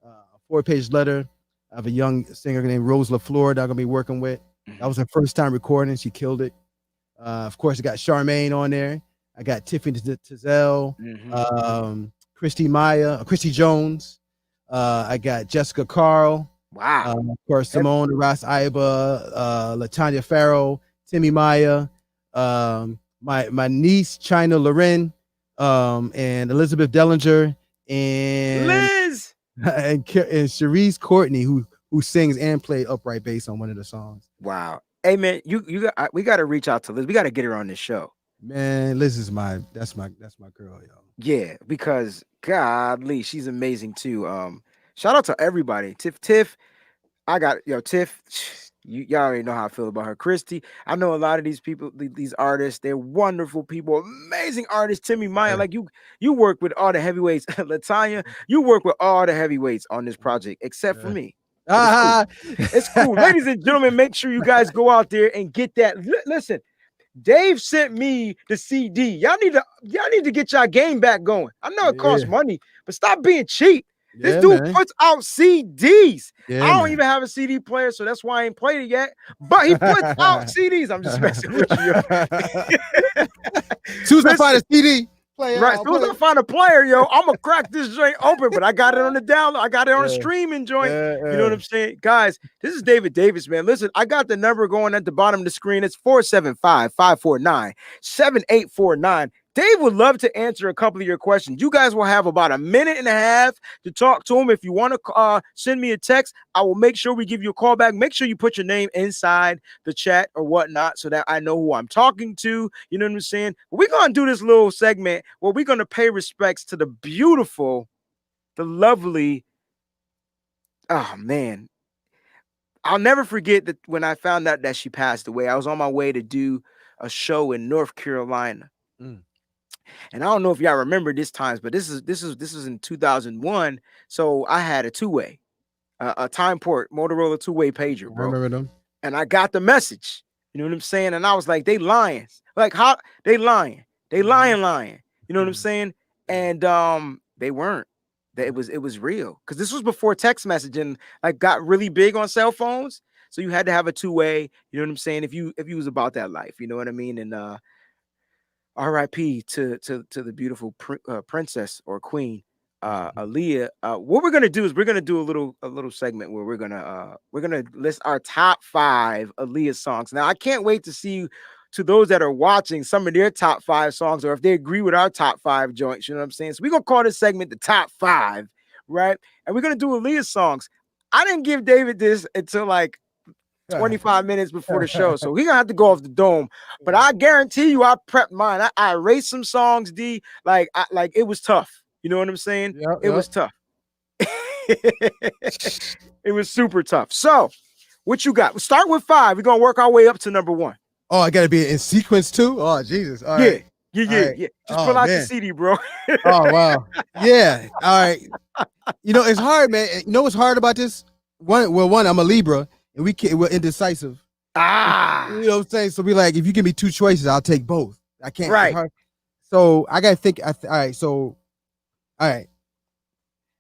A 4-page letter. I have a young singer named Rose LaFleur that I'm gonna be working with. That was her first time recording. She killed it. Of course, I got Charmaine on there. I got Tiffany Tizell, Christy Jones. I got Jessica Carl. Wow. Of course, Simone Ross Iba, Latanya Farrow, Timmy Maya, my niece China Loren, and Elizabeth Dellinger, and Liz and Cherise Courtney, who sings and played upright bass on one of the songs. Wow. Hey man, we got to reach out to Liz. We got to get her on this show. Man, Liz is that's my girl, yo. Yeah, because godly, she's amazing too. Shout out to everybody. Tiff. I got Tiff. Y'all already know how I feel about her. Christy. I know a lot of these people, these artists. They're wonderful people, amazing artists. Timmy Maya, like you work with all the heavyweights. Latanya, you work with all the heavyweights on this project, except for me. It's cool. Ladies and gentlemen, make sure you guys go out there and get that. Listen, Dave sent me the CD. Y'all need to get y'all game back going. I know it costs money, but stop being cheap. This dude puts out CDs. I don't even have a CD player, so that's why I ain't played it yet. But he puts out CDs. I'm just messing with you. As soon as I find a CD player, right? As soon as I find a player, I'm gonna crack this joint open. But I got it on the download. I got it on the streaming joint. You know what I'm saying, guys? This is David Davis, man. Listen, I got the number going at the bottom of the screen. It's 475-549-7849. Dave would love to answer a couple of your questions. You guys will have about a minute and a half to talk to him. If you want to send me a text, I will make sure we give you a call back. Make sure you put your name inside the chat or whatnot so that I know who I'm talking to. You know what I'm saying? We're going to do this little segment where we're going to pay respects to the beautiful, the lovely, oh, man. I'll never forget that when I found out that she passed away, I was on my way to do a show in North Carolina. And I don't know if y'all remember this times, but this is in 2001. So I had a two-way, a Timeport Motorola two-way pager, bro. I remember them. And I got the message. You know what I'm saying? And I was like, they lying. Like, how they lying? They lying. You know what I'm saying? And they weren't. It was real. Because this was before text messaging like got really big on cell phones. So you had to have a two-way, you know what I'm saying? If you was about that life, you know what I mean? And R.I.P. to the beautiful princess or queen, Aaliyah. What we're gonna do is we're gonna do a little segment where we're gonna list our top 5 Aaliyah songs. Now I can't wait to see to those that are watching some of their top 5 songs, or if they agree with our top 5 joints. You know what I'm saying? So we're gonna call this segment the top 5, right? And we're gonna do Aaliyah songs. I didn't give David this until like 25 minutes before the show, so he gonna have to go off the dome. But I guarantee you, I prepped mine. I erased some songs, D. Like it was tough. You know what I'm saying? It was tough. It was super tough. So, what you got? We'll start with 5. We're gonna work our way up to number 1. Oh, I gotta be in sequence too. Oh, Jesus! All right. Yeah. Just pull out the CD, bro. Oh wow. Yeah. All right. You know it's hard, man. You know what's hard about this? One, I'm a Libra. And we're indecisive. You know what I'm saying? So we like, if you give me 2 choices, I'll take both. I can't. Right. So I gotta think. All right.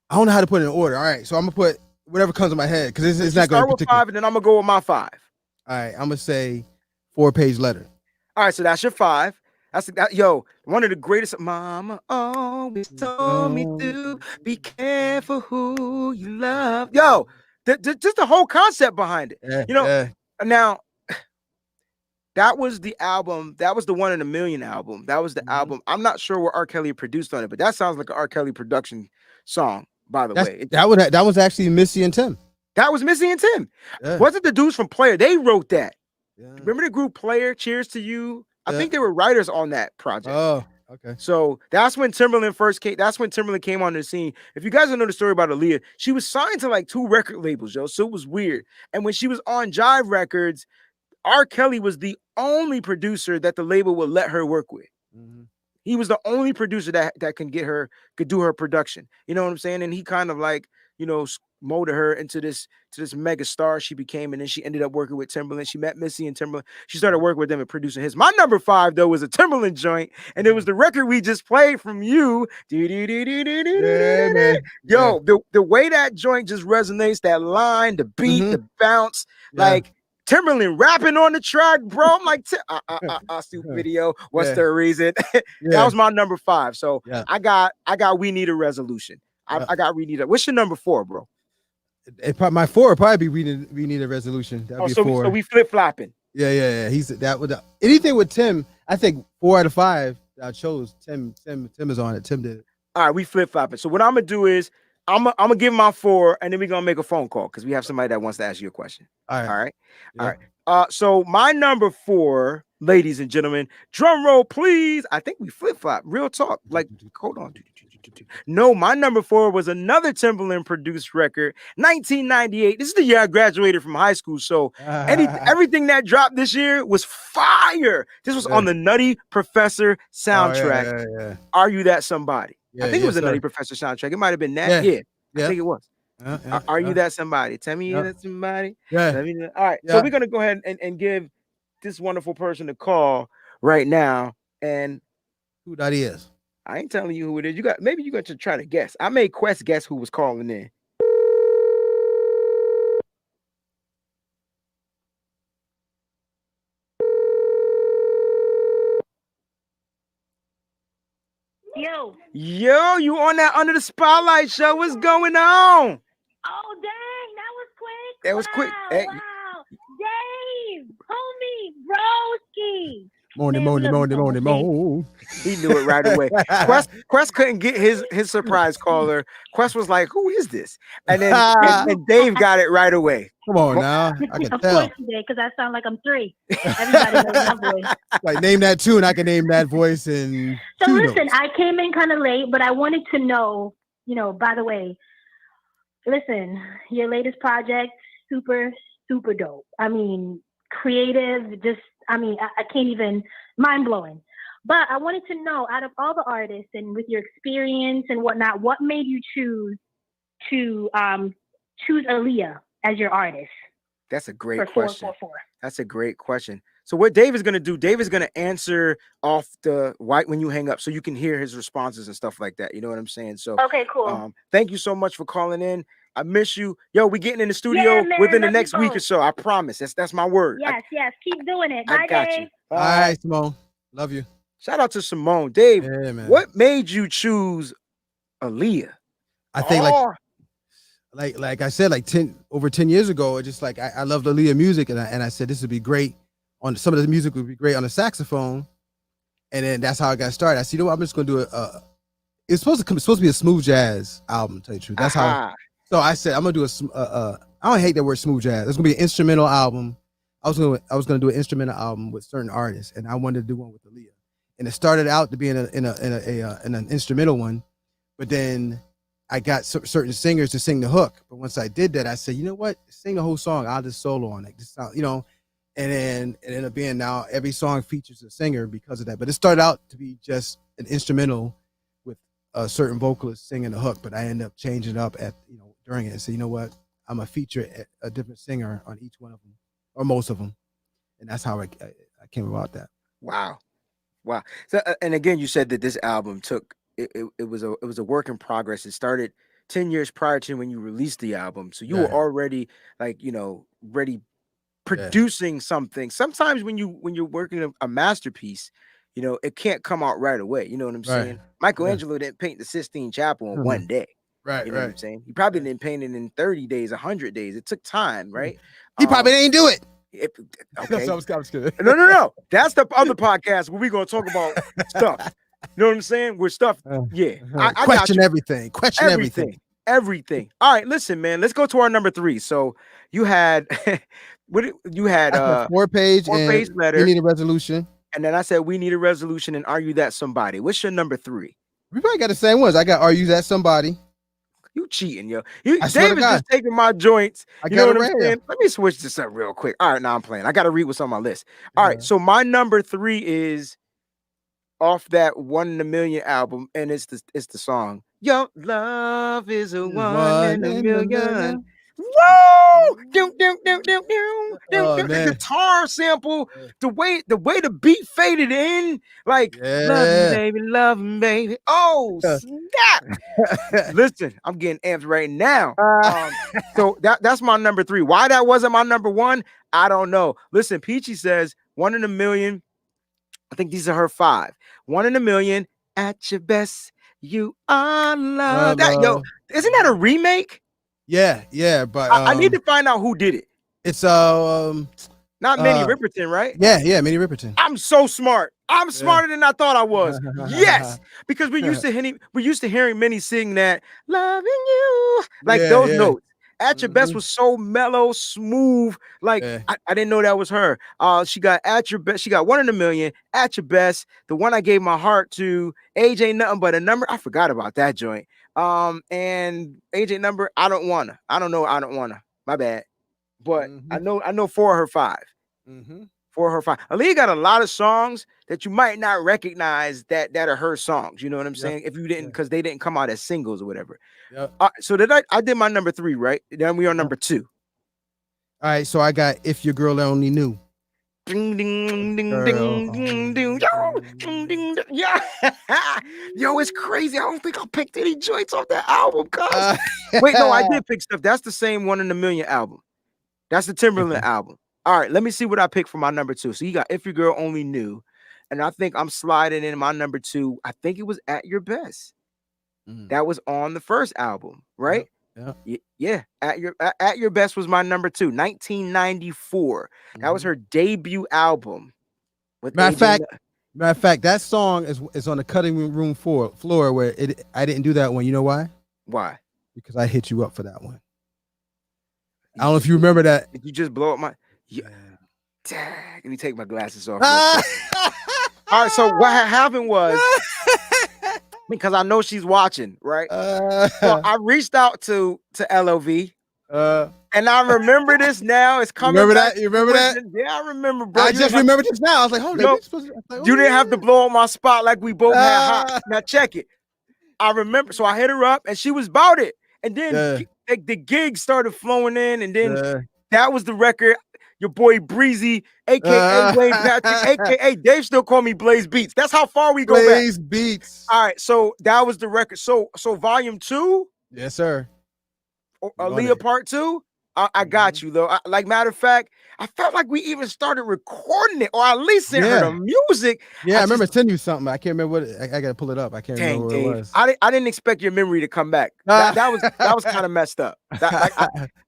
I don't know how to put it in order. All right. So I'm gonna put whatever comes in my head because it's not going to start with 5, and then I'm gonna go with my 5. All right. I'm gonna say 4-page letter. All right. So that's your 5. One of the greatest. Mama always told me to be careful who you love. Yo. Just the whole concept behind it. Now that was the album. That was the One in a Million album. That was the album. I'm not sure what R. Kelly produced on it, but that sounds like an R. Kelly production song, by the way. That was actually Missy and Tim. That was Missy and Tim. Wasn't the dudes from Player? They wrote that. Remember the group Player? Cheers to You. I think they were writers on that project. Oh. Okay. So that's when Timberland first came. That's when Timberland came on the scene. If you guys don't know the story about Aaliyah, she was signed to like 2 record labels, yo. So it was weird. And when she was on Jive Records, R. Kelly was the only producer that the label would let her work with. He was the only producer that could do her production. You know what I'm saying? And he kind of like, molded her into this mega star she became, and then she ended up working with Timberland. She met Missy and Timberland. She started working with them and producing his. My number 5 though was a Timberland joint, and it was the record we just played from you. Yeah, man. Yo, the way that joint just resonates, that line, the beat, the bounce, like Timberland rapping on the track, bro. I'm like, stupid video. What's the reason? That was my number 5. So I got We Need a Resolution. I got We Need a. What's your number 4, bro? My 4 would probably be We Need a Resolution. That'd be 4. So we flip flopping. Yeah. He's that with anything with Tim. I think 4 out of 5 that I chose. Tim is on it. Tim did it. All right, we flip flopping. So what I'm gonna do is I'm gonna give my 4, and then we're gonna make a phone call because we have somebody that wants to ask you a question. All right. So my number 4, ladies and gentlemen, drum roll, please. I think we flip flop. Real talk. Like, hold on. No, my number 4 was another Timberland produced record, 1998. This is the year I graduated from high school. So everything that dropped this year was fire. This was on the Nutty Professor soundtrack. Are You That Somebody? I think it was a Nutty Professor soundtrack. It might have been that. Yeah. I think it was. Are You That Somebody? Tell me you're that somebody. All right. So we're gonna go ahead and give this wonderful person a call right now. And who that is? I ain't telling you who it is. Maybe you got to try to guess. I made Quest guess who was calling in. Yo, you on that Under the Spotlight show? What's going on? Oh, dang, that was quick. That was quick. Hey. Wow. Dave, homie, broski. Morning. He knew it right away. Quest couldn't get his surprise caller. Quest was like, "Who is this?" And then and Dave got it right away. Come on now, I can of tell. Course he did, because I sound like I'm 3. Everybody knows my voice. Like name that tune, I can name that voice. And so listen, I came in kind of late, but I wanted to know, by the way, listen, your latest project, super dope. I mean, creative, just. I can't even, mind blowing. But I wanted to know, out of all the artists and with your experience and whatnot, what made you choose Aaliyah as your artist? That's a great question. 444. That's a great question. So what Dave is going to do, Dave is going to answer off the white when you hang up so you can hear his responses and stuff like that. You know what I'm saying? So okay, cool. Thank you so much for calling in. I miss you. Yo, we getting in the studio within the next week or so. I promise. That's my word. Yes. Keep doing it. Bye, got Dave. you. All right, Simone. Love you. Shout out to Simone. Dave, man. What made you choose Aaliyah? I think like I said, over 10 years ago, it just like I loved Aaliyah music, and I said this would be great on some of the music would be great on the saxophone, and then that's how I got started. I said, I'm just gonna do it's supposed to be a smooth jazz album. To tell you the truth, that's how. So I said I'm gonna do I don't hate that word smooth jazz. It's gonna be an instrumental album. I was gonna do an instrumental album with certain artists, and I wanted to do one with Aaliyah. And it started out to be in an instrumental one, but then I got certain singers to sing the hook. But once I did that, I said, you know what, sing the whole song. I'll just solo on it. Just sound, and then it ended up being now every song features a singer because of that. But it started out to be just an instrumental with a certain vocalist singing the hook. But I ended up changing it up during it and say, you know what, I'm gonna feature a different singer on each one of them or most of them, and that's how I came about that. Wow. So, and again, you said that this album took it was a work in progress. It started 10 years prior to when you released the album, so you were already ready producing something. Sometimes when you're working a masterpiece, it can't come out right away. You know what I'm saying? Michelangelo didn't paint the Sistine Chapel in one day. Right. You know what I'm saying? He probably didn't paint it in 30 days, 100 days. It took time, right? He probably didn't do it. Okay. I was kidding. No. That's the other podcast where we're gonna talk about stuff. You know what I'm saying? We're stuff. I question everything. Everything. All right, listen, man. Let's go to our number 3. So you had you had 4-page letter. We Need a Resolution. And then I said We Need a Resolution and Are You That Somebody? What's your number 3? We probably got the same ones. I got Are You That Somebody? You cheating, yo. David's just taking my joints. You know what I'm saying? Let me switch this up real quick. All right, now I'm playing. I got to read what's on my list. All right, so my number 3 is off that 1 in a Million album, and it's the song Your love is a one One in a in a million. million. Whoa! Oh The man. guitar sample, the way the beat faded in, like Yeah. love me, baby. Oh snap! Listen, I'm getting amped right now. So that's my number 3. Why that wasn't my number 1, I don't know. Listen, Peachy says 1 in a million. I think these are her 5. 1 in a million. At your best, you are love. That yo, isn't that a remake? Yeah, but I need to find out who did it. it's Not Minnie Riperton, right? yeah, Minnie Riperton. I'm so smart. I'm smarter than I thought I was. Yes, because we used to hearing Minnie sing that loving you, like those notes. At your best was so mellow, smooth. Like I didn't know that was her. She got at your best. She got 1 in a million. At your best, the one I gave my heart to. Age ain't nothing but a number. I forgot about that joint. And age ain't number. I don't wanna. I don't know. I don't wanna. My bad. But I know 4 of her 5. 4 of her 5. Aaliyah got a lot of songs that you might not recognize that are her songs. You know what I'm saying? If you didn't, because they didn't come out as singles or whatever. So I did my number 3, right? Then we are number 2. All right, so I got If Your Girl Only Knew. Ding ding ding ding ding ding yo ding ding yeah. Yo, it's crazy. I don't think I picked any joints off that album, cuz. Wait, no, I did pick stuff. That's the same 1 in a million album. That's the Timberland album. All right, let me see what I picked for my number 2. So you got If Your Girl Only Knew, and I think I'm sliding in my number 2. I think it was At Your Best. That was on the first album, right? Yeah. At Your Best was my number 2. 1994. That was her debut album. With Matter of fact, that song is on the cutting room floor where I didn't do that one. You know why? Why? Because I hit you up for that one. I don't know if you remember that. Did you just blow up my? Yeah. Let me take my glasses off. All right. So what happened was, because I know she's watching, right? So I reached out to LOV, and I remember this now. It's coming. Remember back that? You remember that? Yeah, I remember, bro. I just remembered this now. I was like, hold on. You didn't have to blow up my spot like we both had hot. Now check it. I remember. So I hit her up, and she was about it. And then the gigs started flowing in, and then that was the record. Your boy Breezie, a.k.a. Wayne Patrick, a.k.a. Dave still call me Blaze Beats. That's how far we go back. Blaze Beats. All right, so that was the record. So volume 2? Yes, sir. Aaliyah part 2? I got you, though. Like, matter of fact, I felt like we even started recording it, or at least sent her the music. Yeah, I remember sending you something. I can't remember what I got to pull it up. I can't remember what it was. I didn't expect your memory to come back. That was kind of messed up.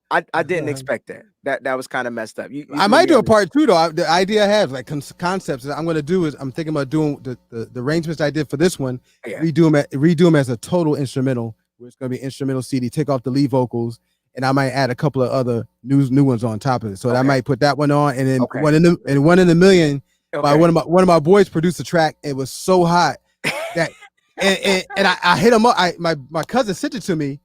I didn't expect that. That was kind of messed up. I might do a part 2 though. The idea I have, like concepts that I'm going to do is I'm thinking about doing the arrangements I did for this one. Redo them as a total instrumental, where it's going to be instrumental CD. Take off the lead vocals, and I might add a couple of other new ones on top of it. So I might put that one on, and then 1 in a million by one of my boys produced a track. It was so hot that and I hit him up. My cousin sent it to me.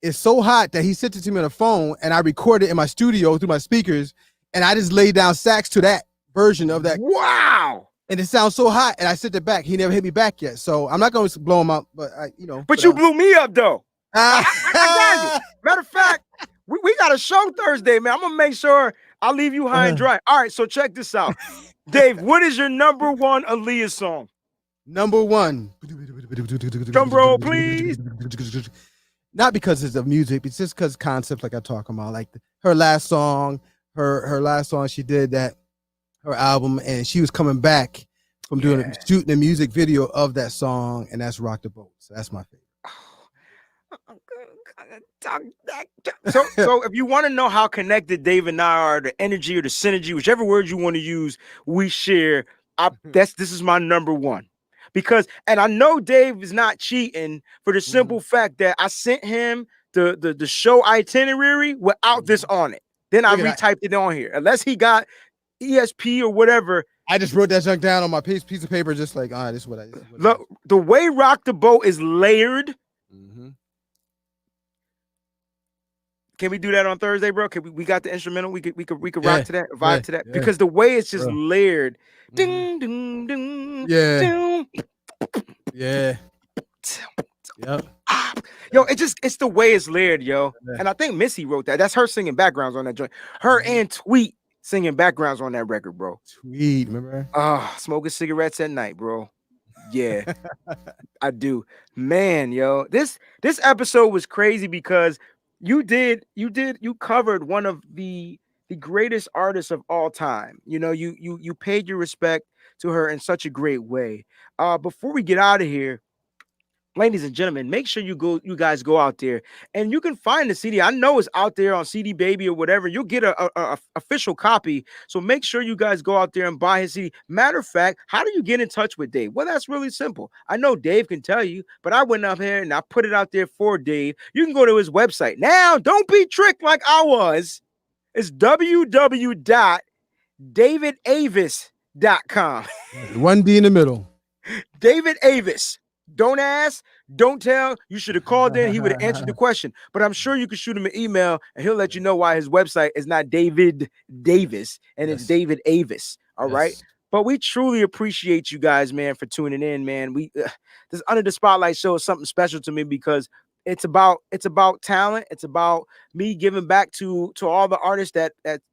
It's so hot that he sent it to me on the phone, and I recorded it in my studio through my speakers, and I just laid down sax to that version of that. Wow! And it sounds so hot, and I sent it back. He never hit me back yet, so I'm not going to blow him up. But But you blew me up though. I got you. Matter of fact, we got a show Thursday, man. I'm gonna make sure I leave you high and dry. All right, so check this out, Dave. What is your number 1 Aaliyah song? Number 1. Drum roll, please. Not because it's the music, it's just because concepts like I talk about, like her last song, her last song she did that, her album, and she was coming back from shooting the music video of that song, and that's Rock the Boat. So that's my favorite. So if you want to know how connected Dave and I are, the energy or the synergy, whichever word you want to use, we share. This is my number 1. Because, and I know Dave is not cheating for the simple fact that I sent him the show itinerary without this on it. Then I retyped it on here. Unless he got ESP or whatever. I just wrote that junk down on my piece of paper, just like, all right, this is what I did. Look, the way Rock the Boat is layered. Can we do that on Thursday, bro? Can we got the instrumental? We could rock to that, vibe to that. Because the way it's just layered. Ding, ding, ding. Yeah. Yeah. Yep. Yo, it's the way it's layered, yo. And I think Missy wrote that. That's her singing backgrounds on that joint. Her and Tweet singing backgrounds on that record, bro. Tweet, remember? Smoking cigarettes at night, bro. Yeah, I do. Man, yo. This episode was crazy because you covered one of the greatest artists of all time. You know, you paid your respect to her in such a great way. Before we get out of here, ladies and gentlemen, make sure you guys go out there and you can find the CD. I know it's out there on CD Baby or whatever. You'll get a official copy. So make sure you guys go out there and buy his CD. Matter of fact, how do you get in touch with Dave? Well, that's really simple. I know Dave can tell you, but I went up here and I put it out there for Dave. You can go to his website. Now, don't be tricked like I was. It's www.davidavis.com. One D in the middle. David Avis. Don't ask, don't tell. You should have called in. He would have answered the question. But I'm sure you can shoot him an email and he'll let you know why his website is not David Davis and it's David Avis. All right. But we truly appreciate you guys, man, for tuning in, man. This Under the Spotlight show is something special to me because it's about talent. It's about me giving back to all the artists that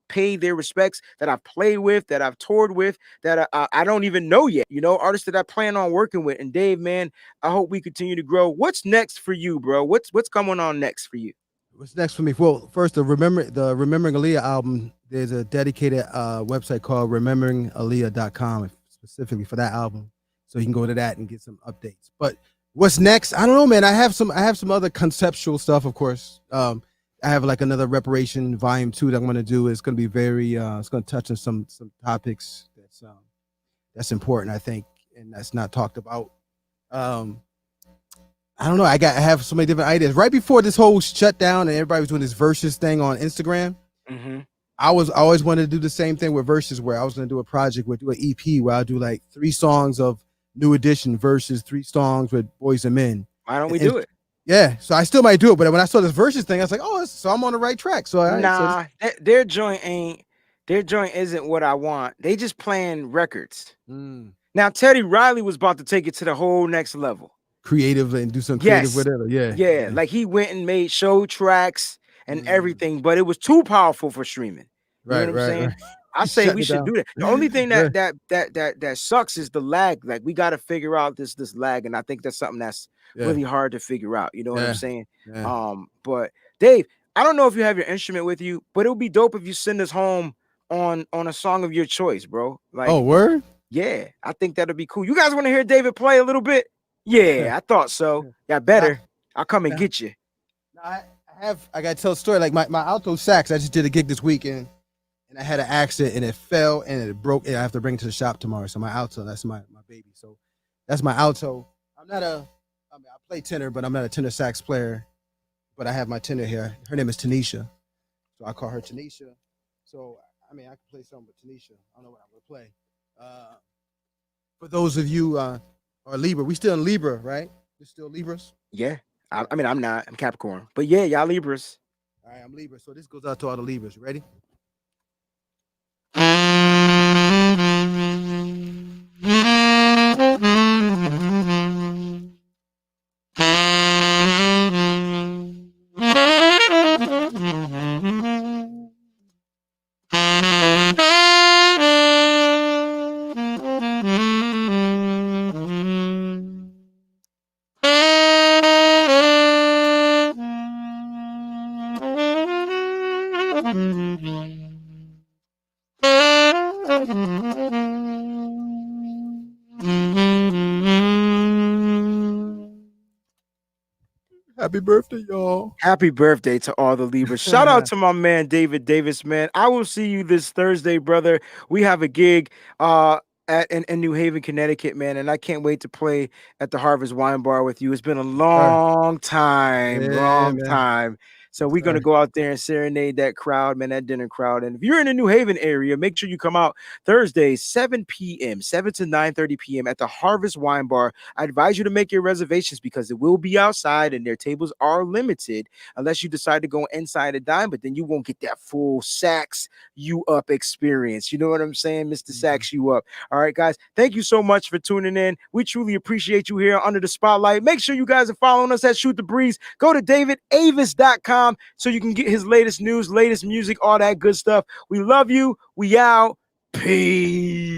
pay their respects, that I've played with, that I've toured with, that I don't even know yet. You know, artists that I plan on working with. And Dave, man, I hope we continue to grow. What's next for you, bro? What's coming on next for you? What's next for me? Well, first, the Remembering Aaliyah album. There's a dedicated website called rememberingaaliyah.com specifically for that album, so you can go to that and get some updates. But what's next? I don't know, man. I have some other conceptual stuff, of course. I have like another Reparation Volume 2 that I'm going to do. It's going to be very. It's going to touch on some topics that's important, I think, and that's not talked about. I don't know. I have so many different ideas. Right before this whole shutdown and everybody was doing this Versus thing on Instagram, I always wanted to do the same thing with Versus, where I was going to do a project, do an EP where I'll do like 3 songs of New Edition versus 3 songs with Boys and Men. Why don't we do it? Yeah, so I still might do it, but when I saw this Versus thing, I was like, oh, so I'm on the right track. So their joint isn't what I want. They just playing records. Now Teddy Riley was about to take it to the whole next level. Creative and do some creative whatever. Yeah. Like he went and made show tracks and everything, but it was too powerful for streaming. You know what I'm saying? I say we should do that. The only thing that sucks is the lag. Like we got to figure out this lag, and I think that's something that's really hard to figure out. You know what I'm saying? But Dave, I don't know if you have your instrument with you, but it would be dope if you send us home on a song of your choice, bro. Like, oh, word? Yeah, I think that'd be cool. You guys want to hear David play a little bit? Yeah, I thought so. Yeah, better. I'll come and get you. I gotta tell a story. Like my alto sax, I just did a gig this weekend and I had an accident and it fell and it broke. And I have to bring it to the shop tomorrow. So my alto, that's my baby. So that's my alto. I play tenor, but I'm not a tenor sax player. But I have my tenor here. Her name is Tanisha. So I call her Tanisha. So I can play something with Tanisha. I don't know what I'm gonna play. For those of you are Libra, we still in Libra, right? We're still Libras? Yeah. I'm not. I'm Capricorn. But yeah, y'all Libras. All right, I'm Libra. So this goes out to all the Libras. You ready? Happy birthday, y'all. Happy birthday to all the Libras. Shout out to my man, David Davis, man. I will see you this Thursday, brother. We have a gig in New Haven, Connecticut, man. And I can't wait to play at the Harvest Wine Bar with you. It's been a long time, time. So we're gonna go out there and serenade that crowd, man, that dinner crowd. And if you're in the New Haven area, make sure you come out Thursday, 7 p.m., 7 to 9:30 p.m. at the Harvest Wine Bar. I advise you to make your reservations because it will be outside and their tables are limited unless you decide to go inside and dine, but then you won't get that full SAXUUP experience. You know what I'm saying, Mr. SAXUUP? All right, guys, thank you so much for tuning in. We truly appreciate you here under the spotlight. Make sure you guys are following us at Shoot the Breeze. Go to davidavis.com so you can get his latest news, latest music, all that good stuff. We love you. We out. Peace.